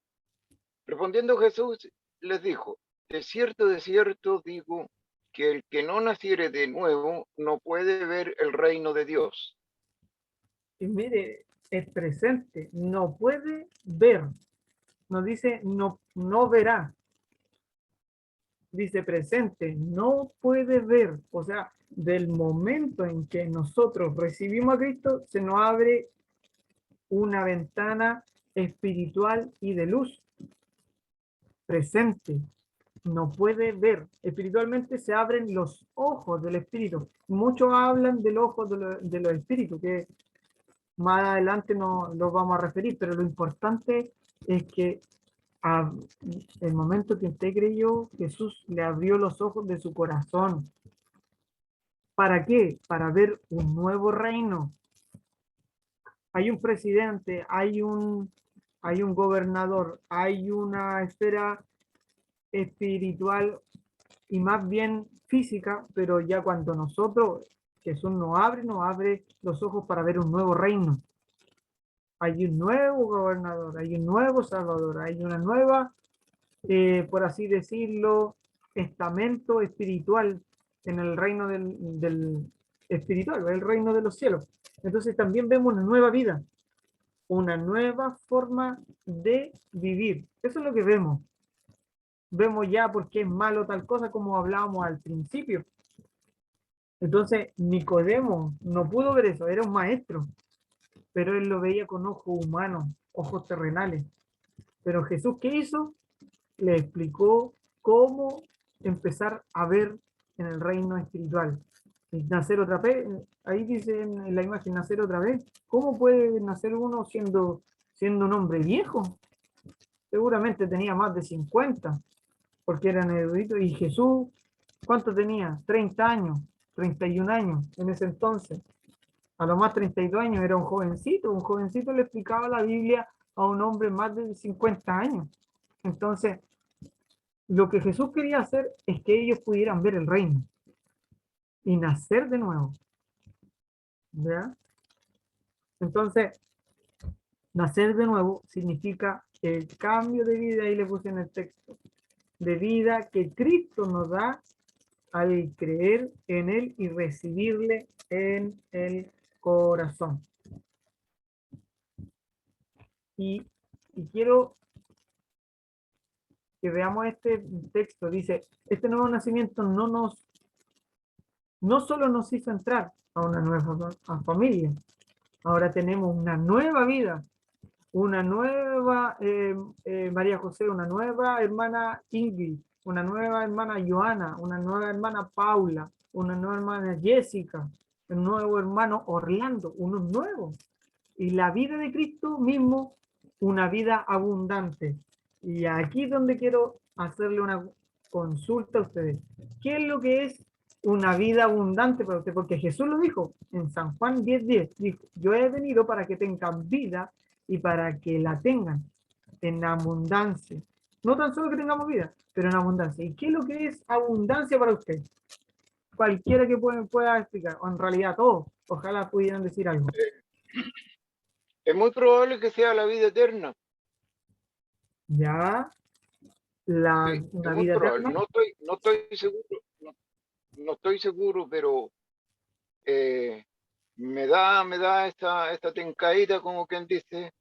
Respondiendo Jesús les dijo, de cierto digo que el que no naciere de nuevo no puede ver el reino de Dios. Y mire, es presente, no puede ver. Nos dice no verá. Dice presente, no puede ver. O sea, del momento en que nosotros recibimos a Cristo, se nos abre una ventana espiritual y de luz. Presente, no puede ver. Espiritualmente se abren los ojos del espíritu. Muchos hablan del ojo de los espíritus, que más adelante no los vamos a referir, pero lo importante es que el momento que usted creyó, Jesús le abrió los ojos de su corazón. ¿Para qué? Para ver un nuevo reino. Hay un presidente, hay un gobernador, hay una esfera espiritual y más bien física, pero ya cuando nosotros, Jesús nos abre los ojos para ver un nuevo reino. Hay un nuevo gobernador, hay un nuevo salvador, hay una nueva, por así decirlo, estamento espiritual en el reino del espiritual, el reino de los cielos. Entonces también vemos una nueva vida, una nueva forma de vivir. Eso es lo que vemos. Vemos ya por qué es malo tal cosa como hablábamos al principio. Entonces Nicodemo no pudo ver eso, era un maestro, pero él lo veía con ojos humanos, ojos terrenales. Pero Jesús, ¿qué hizo? Le explicó cómo empezar a ver en el reino espiritual. Y nacer otra vez, ahí dice en la imagen, nacer otra vez. ¿Cómo puede nacer uno siendo un hombre viejo? Seguramente tenía más de 50, porque eran eruditos. Y Jesús, ¿cuánto tenía? 30 años, 31 años en ese entonces. A lo más 32 años, era un jovencito le explicaba la Biblia a un hombre más de 50 años. Entonces, lo que Jesús quería hacer es que ellos pudieran ver el reino y nacer de nuevo. ¿Ya? Entonces, nacer de nuevo significa el cambio de vida, ahí le puse en el texto, de vida que Cristo nos da al creer en Él y recibirle en el corazón. Y quiero que veamos este texto. Dice, este nuevo nacimiento no solo nos hizo entrar a una nueva familia, ahora tenemos una nueva vida, una nueva María José, una nueva hermana Ingrid, una nueva hermana Joana, una nueva hermana Paula, una nueva hermana Jessica, un nuevo hermano Orlando, uno nuevo. Y la vida de Cristo mismo, una vida abundante. Y aquí es donde quiero hacerle una consulta a ustedes. ¿Qué es lo que es una vida abundante para usted? Porque Jesús lo dijo en San Juan 10:10. Dijo, yo he venido para que tengan vida y para que la tengan en abundancia. No tan solo que tengamos vida, pero en abundancia. ¿Y qué es lo que es abundancia para usted? Cualquiera que pueda explicar, o en realidad todos, ojalá pudieran decir algo. Es muy probable que sea la vida eterna. Ya, Sí, una es muy vida probable. eterna. No estoy seguro, no estoy seguro, pero me da esta tencadita, como quien dice,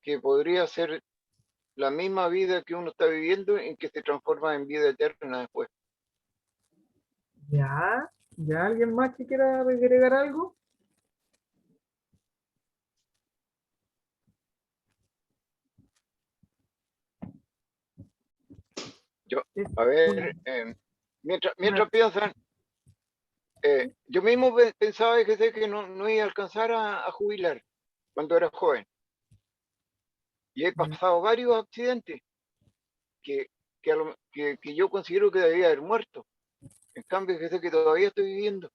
que podría ser la misma vida que uno está viviendo en que se transforma en vida eterna después. Ya, ya, ¿alguien más que quiera agregar algo? Es A ver, mientras piensan, yo mismo pensaba que no iba a alcanzar a jubilar cuando era joven. Y he pasado varios accidentes que, que yo considero que debía haber muerto. En cambio, sé que todavía estoy viviendo.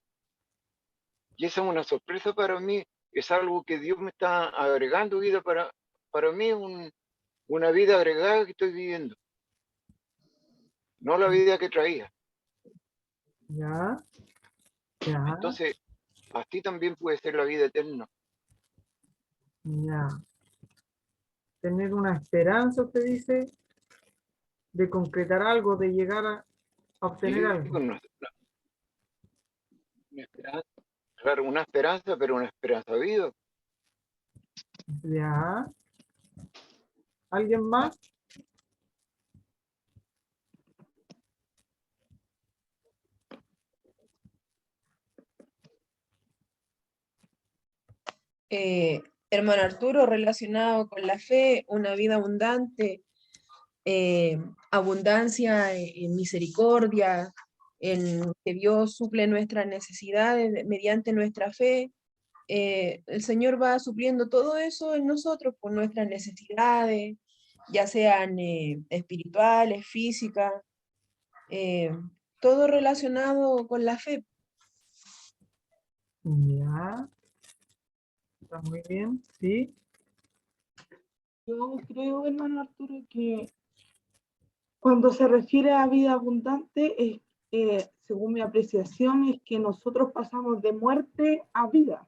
Y esa es una sorpresa para mí. Es algo que Dios me está agregando vida para mí, una vida agregada que estoy viviendo. No la vida que traía. Ya, ya, Entonces, así también puede ser la vida eterna. ya. Tener una esperanza, usted dice, de concretar algo, de llegar a obtener Sí, algo. una esperanza. Claro, una esperanza, pero una esperanza viva. Ya. ¿Alguien más? Hermano Arturo, relacionado con la fe, una vida abundante, abundancia en misericordia, en que Dios suple nuestras necesidades mediante nuestra fe. El Señor va supliendo todo eso en nosotros por nuestras necesidades, ya sean espirituales, físicas, eh, todo relacionado con la fe. Ya. Está muy bien, sí. Yo creo, hermano Arturo, que cuando se refiere a vida abundante, según mi apreciación, es que nosotros pasamos de muerte a vida.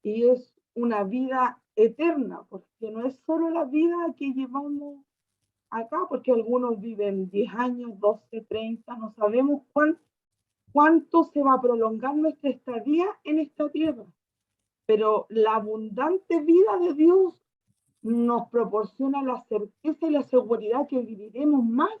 Y es una vida eterna, porque no es solo la vida que llevamos acá, porque algunos viven 10 años, 12, 30, no sabemos cuánto se va a prolongar nuestra estadía en esta tierra. Pero la abundante vida de Dios nos proporciona la certeza y la seguridad que viviremos más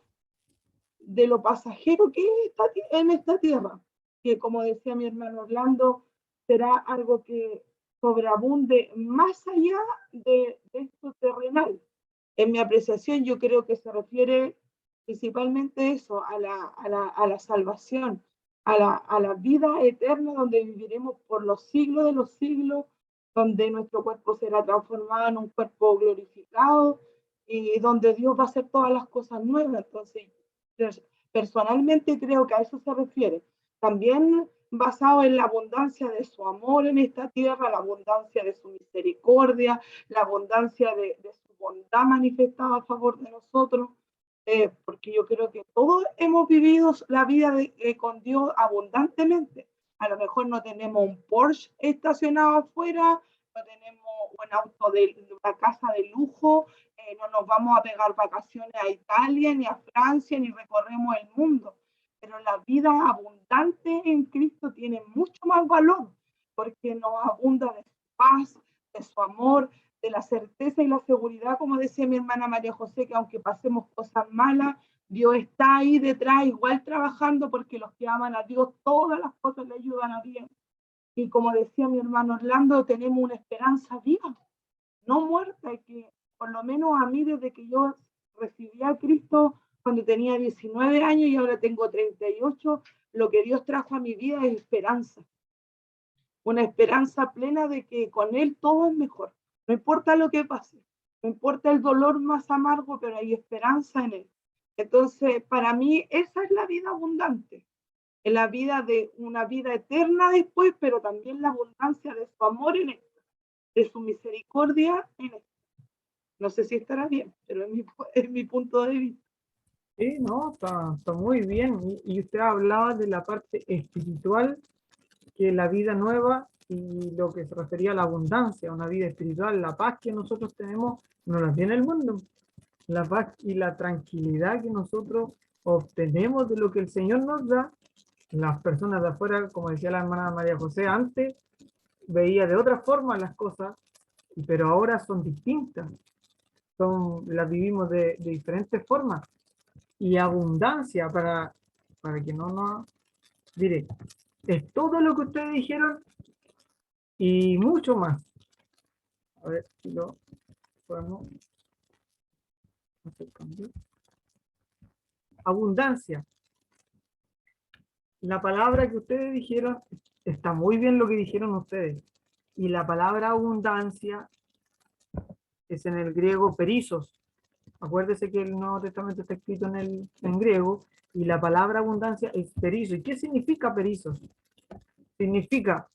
de lo pasajero que es en esta tierra, que como decía mi hermano Orlando, será algo que sobreabunde más allá de esto terrenal. En mi apreciación yo creo que se refiere principalmente eso, a la salvación, a la vida eterna donde viviremos por los siglos de los siglos, donde nuestro cuerpo será transformado en un cuerpo glorificado y donde Dios va a hacer todas las cosas nuevas. Entonces, personalmente creo que a eso se refiere. También basado en la abundancia de su amor en esta tierra, la abundancia de su misericordia, la abundancia de su bondad manifestada a favor de nosotros, porque yo creo que todos hemos vivido la vida con Dios abundantemente. A lo mejor no tenemos un Porsche estacionado afuera, no tenemos un auto de una casa de lujo, no nos vamos a pegar vacaciones a Italia, ni a Francia, ni recorremos el mundo. Pero la vida abundante en Cristo tiene mucho más valor, porque nos abunda de su paz, de su amor, de la certeza y la seguridad, como decía mi hermana María José, que aunque pasemos cosas malas, Dios está ahí detrás, igual trabajando, porque los que aman a Dios, todas las cosas le ayudan a bien. Y como decía mi hermano Orlando, tenemos una esperanza viva, no muerta, y que por lo menos a mí, desde que yo recibí a Cristo cuando tenía 19 años y ahora tengo 38, lo que Dios trajo a mi vida es esperanza. Una esperanza plena de que con Él todo es mejor. No importa lo que pase, no importa el dolor más amargo, pero hay esperanza en Él. Entonces, para mí, esa es la vida abundante. Es la vida de una vida eterna después, pero también la abundancia de su amor en esto, de su misericordia en esto. No sé si estará bien, pero es mi punto de vista. Sí, no, está muy bien. Y usted hablaba de la parte espiritual, que la vida nueva y lo que se refería a la abundancia, una vida espiritual, la paz que nosotros tenemos, no la tiene el mundo. La paz y la tranquilidad que nosotros obtenemos de lo que el Señor nos da. Las personas de afuera, como decía la hermana María José, antes veía de otra forma las cosas, pero ahora son distintas. Las vivimos de diferentes formas. Y abundancia, para que no nos... Diré, es todo lo que ustedes dijeron y mucho más. A ver si lo podemos hacer cambio. Abundancia. La palabra que ustedes dijeron, está muy bien lo que dijeron ustedes. Y la palabra abundancia es en el griego perizos. Acuérdese que el Nuevo Testamento está escrito en griego y la palabra abundancia es perizo. ¿Y qué significa perizos? Significa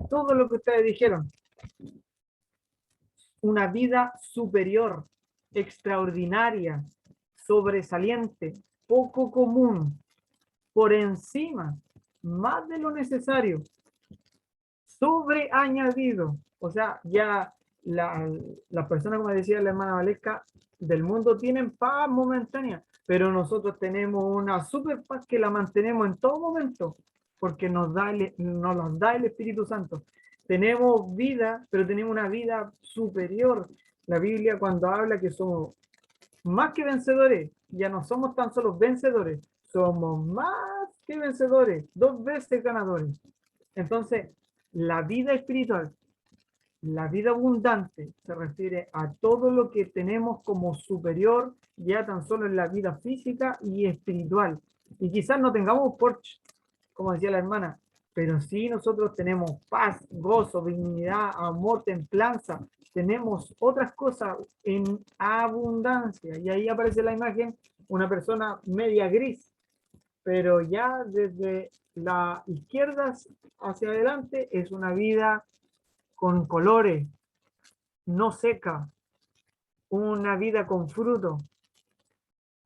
todo lo que ustedes dijeron. Una vida superior, extraordinaria, sobresaliente, poco común, por encima, más de lo necesario, sobreañadido. O sea, ya la persona, como decía la hermana Valesca, del mundo tienen paz momentánea, pero nosotros tenemos una super paz que la mantenemos en todo momento, porque nos las da el Espíritu Santo. Tenemos vida, pero tenemos una vida superior. La Biblia, cuando habla que somos más que vencedores, ya no somos tan solo vencedores, somos más que vencedores, 2 veces ganadores. Entonces, la vida espiritual, la vida abundante, se refiere a todo lo que tenemos como superior, ya tan solo en la vida física y espiritual. Y quizás no tengamos Porsche, como decía la hermana, pero sí nosotros tenemos paz, gozo, dignidad, amor, templanza, tenemos otras cosas en abundancia. Y ahí aparece la imagen, una persona media gris, pero ya desde la izquierda hacia adelante es una vida con colores, no seca, una vida con fruto,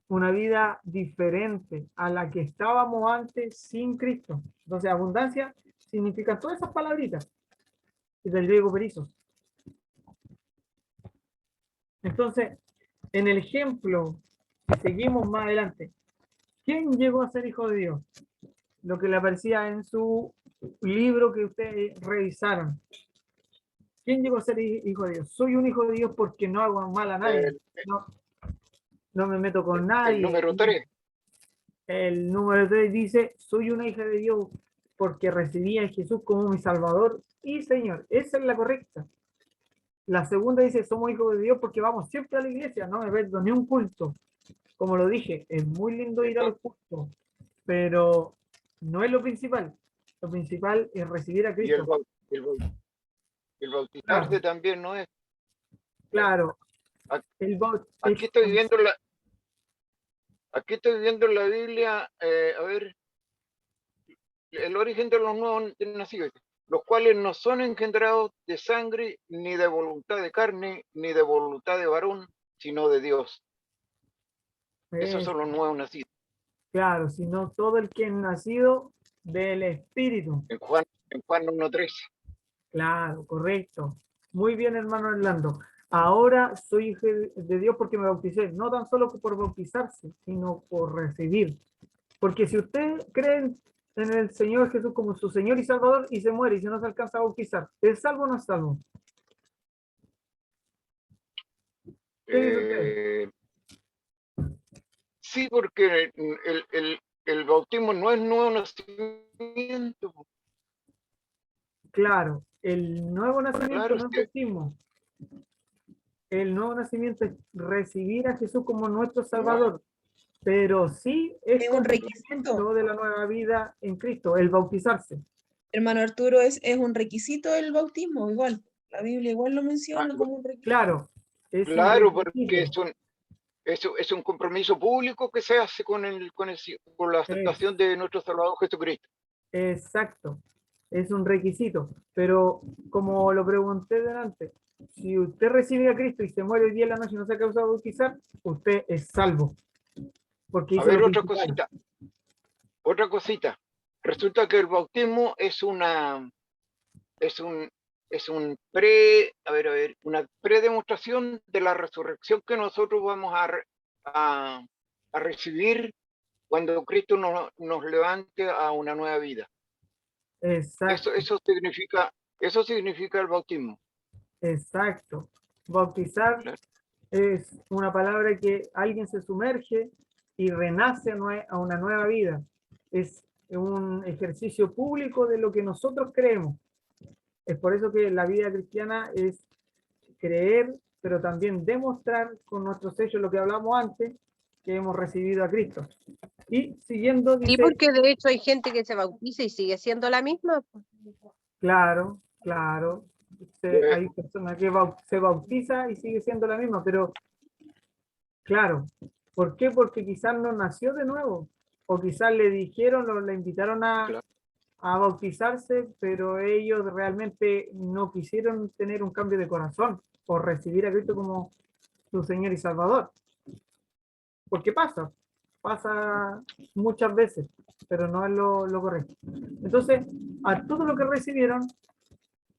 una vida diferente a la que estábamos antes sin Cristo. Entonces, abundancia significa todas esas palabritas y del griego perizos. Entonces, en el ejemplo, si seguimos más adelante, ¿quién llegó a ser hijo de Dios? Lo que le aparecía en su libro que ustedes revisaron. ¿Quién llegó a ser hijo de Dios? Soy un hijo de Dios porque no hago mal a nadie. No me meto con nadie. El número 3. El número 3 dice, soy una hija de Dios porque recibí a Jesús como mi Salvador y Señor. Esa es la correcta. La segunda dice, somos hijos de Dios porque vamos siempre a la iglesia, no me pierdo ni un culto. Como lo dije, es muy lindo ir a los cultos, pero no es lo principal. Lo principal es recibir a Y Cristo. el bautizarse Claro. también no es. Claro. Aquí estoy viendo en la Biblia, a ver, el origen de los nuevos nacidos. los cuales no son engendrados de sangre, ni de voluntad de carne, ni de voluntad de varón, sino de Dios. Esos son los nuevos nacidos. Claro, sino todo el que es nacido del Espíritu. En Juan 1:13. Claro, correcto. Muy bien, hermano Orlando. Ahora soy hijo de Dios porque me bauticé, no tan solo por bautizarse, sino por recibir. Porque si usted cree en el Señor Jesús como su Señor y Salvador y se muere y si no se alcanza a bautizar, ¿es salvo o no es salvo? ¿Qué dice usted? Sí, porque el bautismo no es nuevo nacimiento. Claro, el nuevo nacimiento Claro, no es sí. bautismo. El nuevo nacimiento es recibir a Jesús como nuestro Salvador, pero sí es Es un requisito. complemento de la nueva vida en Cristo, el bautizarse. Hermano Arturo, es un requisito el bautismo, igual. La Biblia igual lo menciona como un requisito. Claro, es un Claro, porque requisito. es un compromiso público que se hace con la aceptación de nuestro Salvador Jesucristo. Exacto, es un requisito, pero como lo pregunté delante, si usted recibe a Cristo y se muere el día de la noche y no se ha causado bautizar, usted es salvo, porque A hizo ver, lo otra principal. cosita. Resulta que el bautismo es una predemostración de la resurrección que nosotros vamos a recibir cuando Cristo nos levante a una nueva vida. Exacto, Eso significa el bautismo. exacto. Bautizar Claro. es una palabra que alguien se sumerge y renace a una nueva vida. Es un ejercicio público de lo que nosotros creemos. Es por eso que la vida cristiana es creer, pero también demostrar con nuestro sello lo que hablamos antes, que hemos recibido a Cristo. Y siguiendo, Sí, dice, porque de hecho hay gente que se bautiza y sigue siendo la misma. claro, claro, hay personas que se bautiza y sigue siendo la misma, pero claro, ¿por qué? Porque quizás no nació de nuevo, o quizás le dijeron o le invitaron Claro. a bautizarse, pero ellos realmente no quisieron tener un cambio de corazón o recibir a Cristo como su Señor y Salvador. Porque pasa muchas veces, pero no es lo correcto. Entonces, a todo lo que recibieron,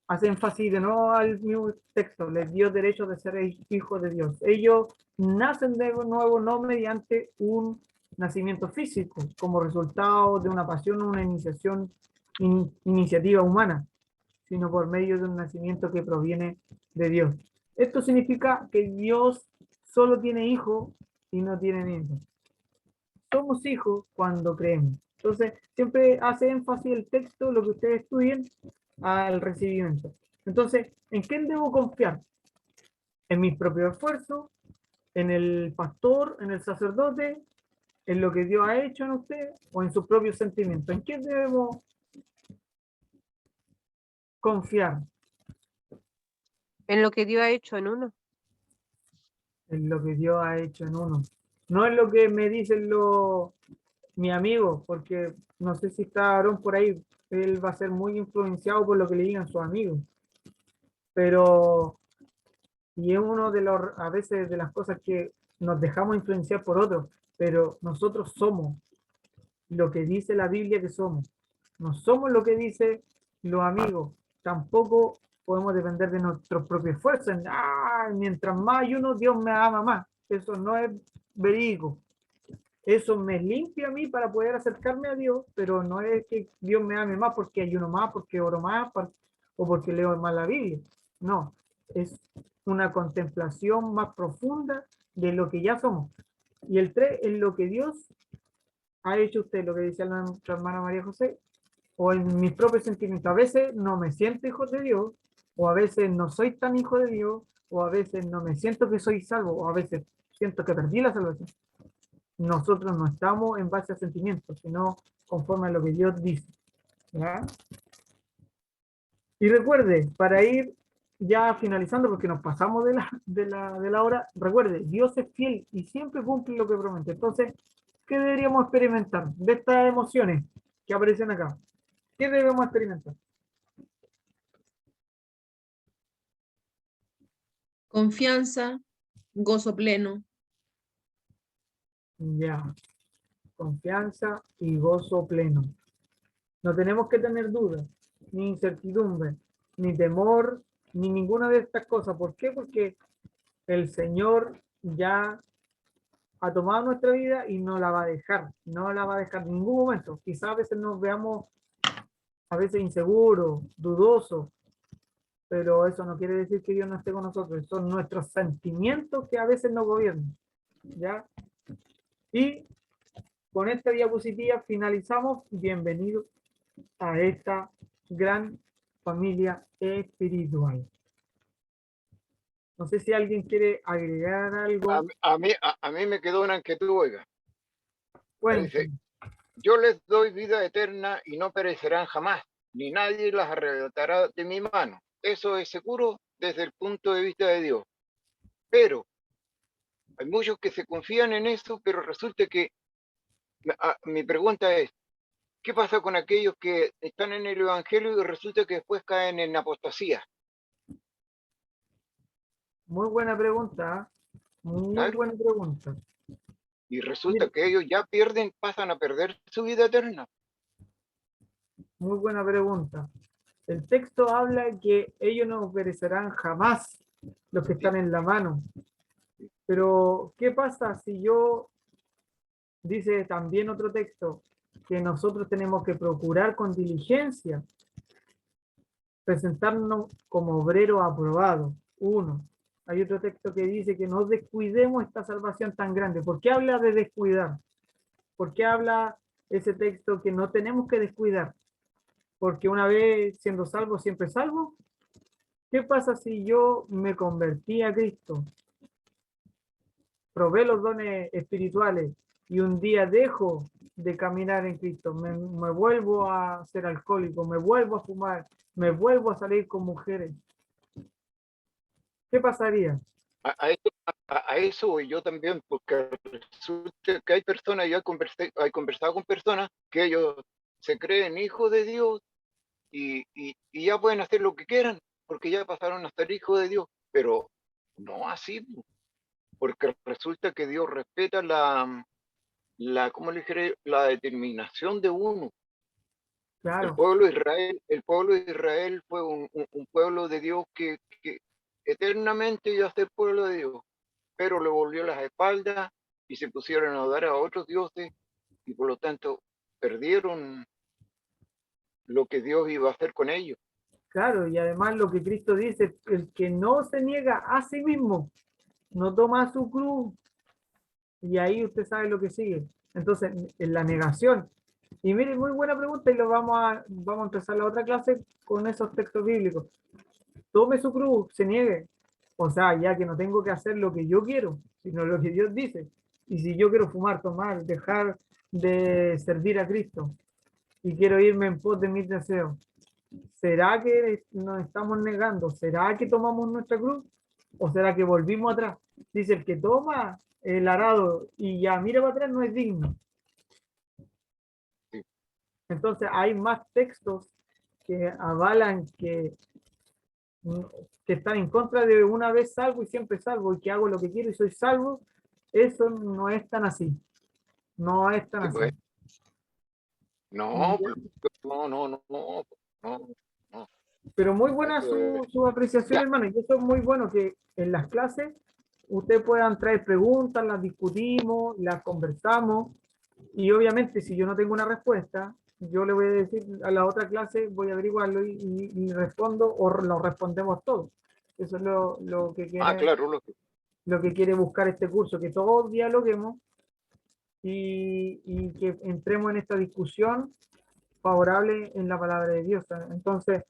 hace énfasis de nuevo al mismo texto, les dio derecho de ser hijos de Dios. Ellos nacen de nuevo no mediante un nacimiento físico, como resultado de una pasión o una iniciativa humana, sino por medio de un nacimiento que proviene de Dios. Esto significa que Dios solo tiene hijos y no tiene nietos. Somos hijos cuando creemos. Entonces, siempre hace énfasis el texto, lo que ustedes estudien, al recibimiento. Entonces, ¿en quién debo confiar? ¿En mis propios esfuerzos? ¿En el pastor? ¿En el sacerdote? ¿En lo que Dios ha hecho en usted? ¿O en sus propios sentimientos? ¿En quién debemos confiar? En lo que Dios ha hecho en uno. En lo que Dios ha hecho en uno. No en lo que me dicen mi amigo, porque no sé si está Aarón por ahí, él va a ser muy influenciado por lo que le digan sus amigos. Pero, y es uno de los, a veces de las cosas que nos dejamos influenciar por otros, pero nosotros somos lo que dice la Biblia que somos. No somos lo que dice los amigos. Tampoco podemos depender de nuestros propios esfuerzos. Mientras más hay uno, Dios me ama más. Eso no es verídico. Eso me limpia a mí para poder acercarme a Dios, pero no es que Dios me ame más porque hay uno más, porque oro más o porque leo más la Biblia. No, es una contemplación más profunda de lo que ya somos. Y el 3 es lo que Dios ha hecho usted, lo que decía nuestra hermana María José, o en mis propios sentimientos. A veces no me siento hijo de Dios, o a veces no soy tan hijo de Dios, o a veces no me siento que soy salvo, o a veces siento que perdí la salvación. Nosotros no estamos en base a sentimientos, sino conforme a lo que Dios dice. ¿Ya? Y recuerde, para ir ya finalizando, porque nos pasamos de la hora, recuerde, Dios es fiel y siempre cumple lo que promete. Entonces, ¿qué deberíamos experimentar de estas emociones que aparecen acá? ¿Qué debemos experimentar? confianza, gozo pleno. Ya. Confianza y gozo pleno. No tenemos que tener dudas, ni incertidumbre, ni temor, ni ninguna de estas cosas. ¿Por qué? Porque el Señor ya ha tomado nuestra vida y no la va a dejar. No la va a dejar en ningún momento. Quizás a veces nos veamos a veces inseguros, dudosos, pero eso no quiere decir que Dios no esté con nosotros. Son nuestros sentimientos que a veces nos gobiernan. ¿Ya? Y con esta diapositiva finalizamos. Bienvenidos a esta gran familia espiritual. No sé si alguien quiere agregar algo. A mí me quedó una inquietud, oiga. Bueno, Dice, yo les doy vida eterna y no perecerán jamás, ni nadie las arrebatará de mi mano. Eso es seguro desde el punto de vista de Dios. Pero hay muchos que se confían en eso, pero resulta que mi pregunta es, ¿qué pasa con aquellos que están en el Evangelio y resulta que después caen en apostasía? muy buena pregunta. Muy Claro. buena pregunta. Y resulta Mira, que ellos ya pasan a perder su vida eterna. muy buena pregunta. El texto habla que ellos no perecerán jamás, los que están en la mano. Pero, ¿qué pasa si yo, dice también otro texto, que nosotros tenemos que procurar con diligencia presentarnos como obrero aprobado? Uno. Hay otro texto que dice que no descuidemos esta salvación tan grande. ¿Por qué habla de descuidar? ¿Por qué habla ese texto que no tenemos que descuidar? Porque una vez siendo salvo, siempre salvo. ¿Qué pasa si yo me convertí a Cristo, probé los dones espirituales y un día dejo de caminar en Cristo, me vuelvo a ser alcohólico, me vuelvo a fumar, me vuelvo a salir con mujeres? ¿Qué pasaría? A eso voy yo también, porque resulta que hay personas, yo he conversado con personas que ellos se creen hijos de Dios y ya pueden hacer lo que quieran, porque ya pasaron a ser hijos de Dios, pero no así, porque resulta que Dios respeta ¿cómo le diré? La determinación de uno. Claro, El pueblo de Israel fue un pueblo de Dios que eternamente iba a ser pueblo de Dios, pero le volvió las espaldas y se pusieron a adorar a otros dioses y por lo tanto perdieron lo que Dios iba a hacer con ellos. claro, y además lo que Cristo dice, el que no se niega a sí mismo, no toma su cruz, y ahí usted sabe lo que sigue. Entonces, en la negación. Y mire, muy buena pregunta y vamos a empezar la otra clase con esos textos bíblicos. Tome su cruz, se niegue. O sea, ya que no tengo que hacer lo que yo quiero, sino lo que Dios dice. Y si yo quiero fumar, tomar, dejar de servir a Cristo y quiero irme en pos de mis deseos, ¿será que nos estamos negando? ¿Será que tomamos nuestra cruz? ¿O será que volvimos atrás? Dice, el que toma el arado y ya mira para atrás no es digno. Entonces hay más textos que avalan que están en contra de una vez salvo y siempre salvo y que hago lo que quiero y soy salvo. Eso no es tan así. No es tan Sí, así. pues, no, Ya. no. Pero muy buena Eso es- su apreciación, Ya, hermano. Y eso es muy bueno que en las clases ustedes puedan traer preguntas, las discutimos, las conversamos. Y obviamente, si yo no tengo una respuesta, yo le voy a decir a la otra clase, voy a averiguarlo y respondo o lo respondemos todos. Eso es claro, lo que quiere buscar este curso, que todos dialoguemos y que entremos en esta discusión favorable en la palabra de Dios. Entonces,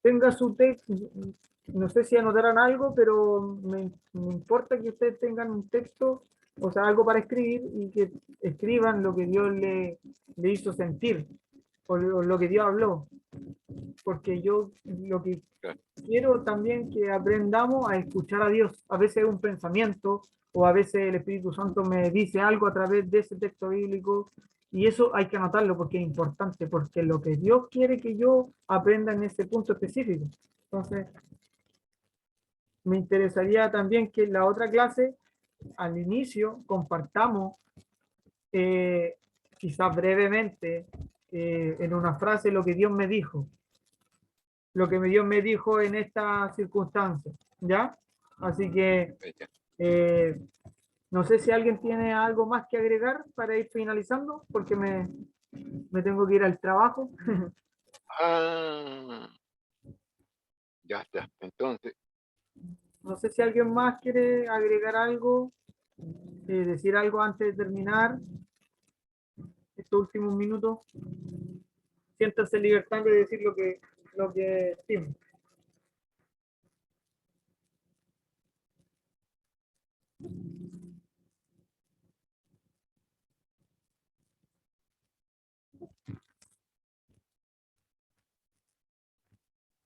tenga su texto, no sé si anotaron algo, pero me importa que ustedes tengan un texto, o sea, algo para escribir y que escriban lo que Dios le hizo sentir o lo que Dios habló. Porque yo lo que claro. quiero también que aprendamos a escuchar a Dios. A veces es un pensamiento o a veces el Espíritu Santo me dice algo a través de ese texto bíblico y eso hay que anotarlo porque es importante, porque lo que Dios quiere que yo aprenda en ese punto específico. Entonces, me interesaría también que en la otra clase, al inicio, compartamos, quizás brevemente, en una frase, lo que Dios me dijo. Lo que Dios me dijo en esta circunstancia, ¿ya? Así que no sé si alguien tiene algo más que agregar para ir finalizando, porque me tengo que ir al trabajo. Ah, ya está. Entonces, No sé si alguien más quiere agregar algo, decir algo antes de terminar estos últimos minutos. Siéntanse en libertad de decir lo que estimen.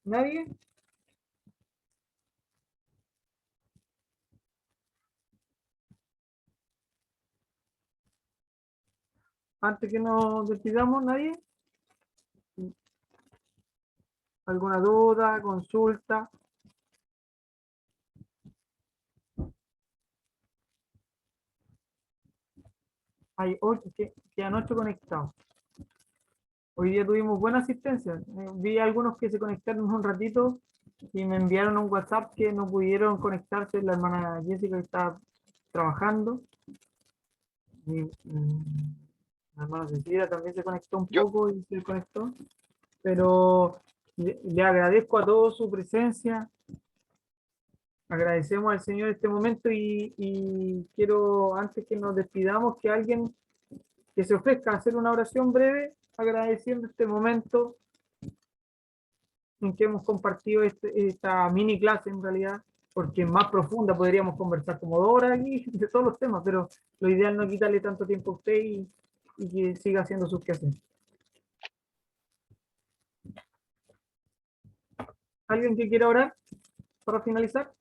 ¿Nadie? Antes que nos despidamos, ¿nadie? ¿Alguna duda, consulta? Hay 8, quedan 8 conectados. Hoy día tuvimos buena asistencia. Vi algunos que se conectaron un ratito y me enviaron un WhatsApp que no pudieron conectarse. La hermana Jessica que está trabajando. La hermana Cecilia también se conectó un poco y se conectó. Pero le agradezco a todos su presencia. Agradecemos al Señor este momento y quiero, antes que nos despidamos, que alguien que se ofrezca a hacer una oración breve, agradeciendo este momento en que hemos compartido esta mini clase en realidad, porque más profunda podríamos conversar como 2 horas aquí de todos los temas, pero lo ideal no es quitarle tanto tiempo a usted y que siga haciendo sus quehaceres. ¿Alguien que quiera orar para finalizar?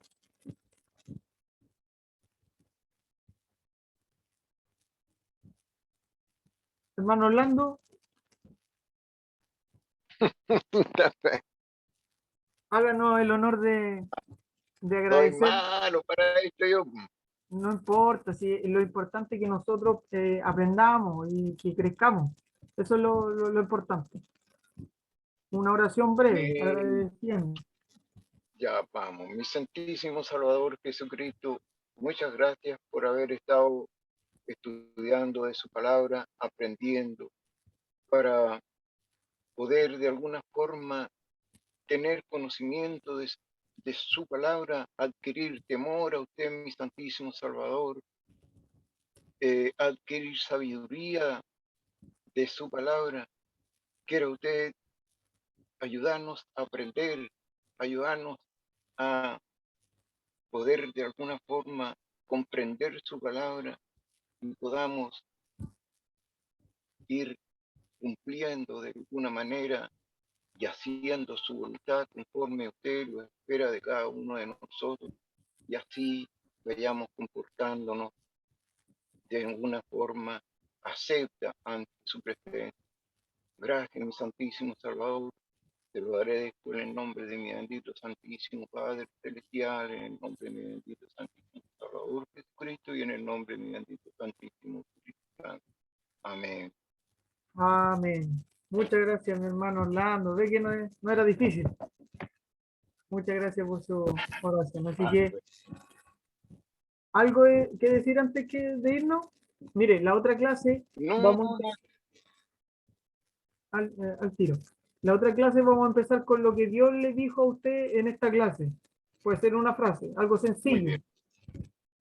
Hermano Orlando, háganos el honor de soy agradecer. malo para esto yo. No importa, si lo importante es que nosotros aprendamos y que crezcamos. Eso es lo importante. Una oración breve, agradeciendo. Ya vamos, mi Santísimo Salvador Jesucristo, muchas gracias por haber estado estudiando de su palabra, aprendiendo, para poder de alguna forma tener conocimiento de su palabra, adquirir temor a usted, mi Santísimo Salvador, adquirir sabiduría de su palabra. Quiera usted ayudarnos a aprender, ayudarnos a poder de alguna forma comprender su palabra y podamos ir cumpliendo de alguna manera y haciendo su voluntad conforme usted lo espera de cada uno de nosotros, y así vayamos comportándonos de alguna forma acepta ante su presencia. Gracias, mi Santísimo Salvador, te lo agradezco en el nombre de mi bendito Santísimo Padre Celestial, en el nombre de mi bendito Santísimo Salvador Jesucristo y en el nombre de mi bendito Santísimo Cristo. Amén. Amén. Muchas gracias, mi hermano Orlando. Ve que no era difícil. Muchas gracias por su oración. Así que, ¿algo que decir antes de irnos? Mire, la otra clase, vamos al tiro. La otra clase vamos a empezar con lo que Dios le dijo a usted en esta clase. Puede ser una frase, algo sencillo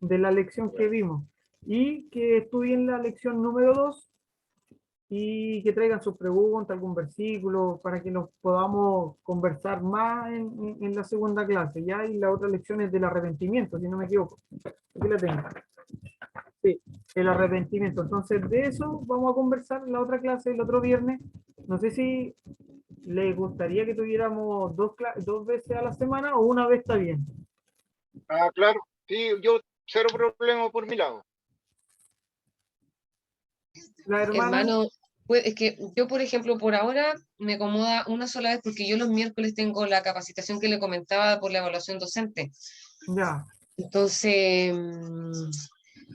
de la lección que vimos. Y que estudien la lección número 2 y que traigan sus preguntas, algún versículo, para que nos podamos conversar más en la segunda clase, ¿ya? Y la otra lección es del arrepentimiento, si no me equivoco. Aquí la tengo. Sí, el arrepentimiento. Entonces, de eso vamos a conversar en la otra clase, el otro viernes. No sé si les gustaría que tuviéramos 2 veces a la semana o una vez está bien. Ah, claro. Sí, yo cero problema por mi lado. La hermana, Hermano, pues, es que yo, por ejemplo, por ahora me acomoda una sola vez porque yo los miércoles tengo la capacitación que le comentaba por la evaluación docente. Ya, Entonces,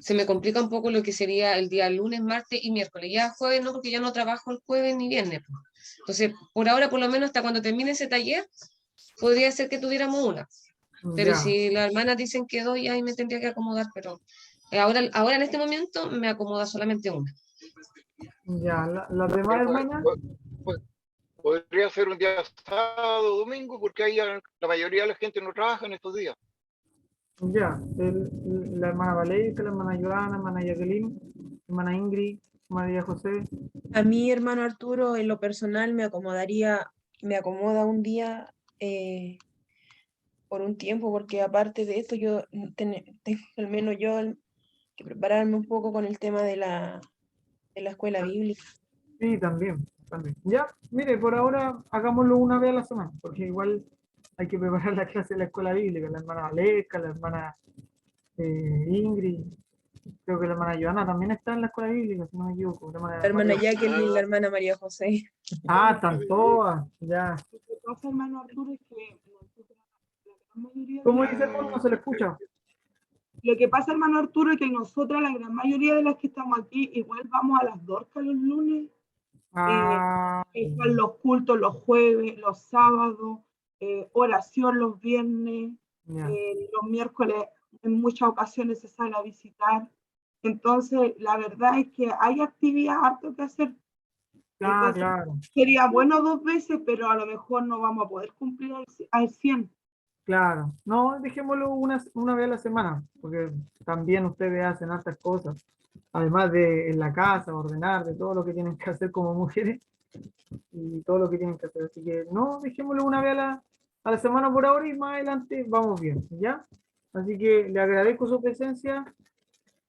se me complica un poco lo que sería el día lunes, martes y miércoles. Ya jueves no, porque ya no trabajo el jueves ni viernes, pues. Entonces, por ahora, por lo menos hasta cuando termine ese taller, podría ser que tuviéramos una. Pero ya, si las hermanas dicen que dos, ya ahí me tendría que acomodar, pero ahora en este momento me acomoda solamente una. ya. Las demás Pero, hermanas, pues, podría ser un día sábado o domingo, porque ahí la mayoría de la gente no trabaja en estos días. ya. La hermana Valeria, la hermana Joana, la hermana Jacqueline, la hermana Ingrid, María José. A mí, hermano Arturo, en lo personal me acomoda un día por un tiempo, porque aparte de esto, yo tengo al menos yo que prepararme un poco con el tema de la escuela bíblica. Sí, también, también. Ya, mire, por ahora hagámoslo una vez a la semana, porque igual hay que preparar la clase de la escuela bíblica, la hermana Valesca, la hermana Ingrid, creo que la hermana Joana también está en la escuela bíblica, si no me equivoco. La hermana La hermana María. Jacqueline, la hermana María José. Están todas, ya. Lo que pasa, hermano Arturo, es que nosotros, la gran mayoría de ¿Cómo dice hermano? No se le las- escucha. Lo que pasa, hermano Arturo, es que nosotros, la gran mayoría de las que estamos aquí, igual vamos a las Dorcas los lunes, Ah, están los cultos los jueves, los sábados, oración los viernes, ya. los miércoles en muchas ocasiones se sale a visitar. Entonces, la verdad es que hay actividad harto que hacer. Entonces, Claro, sería bueno 2 veces, pero a lo mejor no vamos a poder cumplir al 100. claro. No, dejémoslo una vez a la semana, porque también ustedes hacen hartas cosas, además de en la casa, ordenar, de todo lo que tienen que hacer como mujeres y todo lo que tienen que hacer. Así que no, dejémoslo una vez a la semana por ahora y más adelante vamos bien, ¿ya? Así que le agradezco su presencia.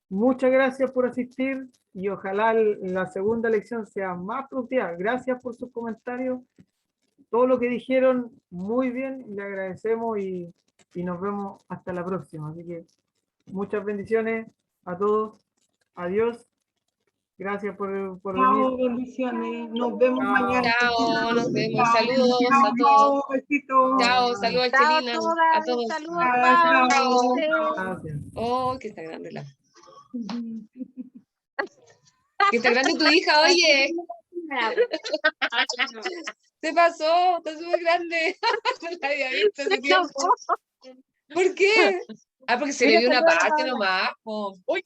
Muchas gracias por asistir y ojalá la segunda lección sea más fructífera. Gracias por sus comentarios. Todo lo que dijeron, muy bien, le agradecemos y nos vemos hasta la próxima. Así que muchas bendiciones a todos. Adiós. Gracias por venir. Chao, bendiciones. Nos vemos Chao. mañana. Chao, nos vemos. Chao, Saludos a todos. chao, besitos. Chao, saludos a Chao a Chelina, a todas, todos. saludos Chao, Pau, chao. José. Gracias. Oh, que está grande que está grande tu hija, oye. Se pasó, está súper grande. No la había visto hace tiempo. ¿Por qué? Ah, porque se le Mira, dio una saluda a la parte Paola. nomás, po. Oye,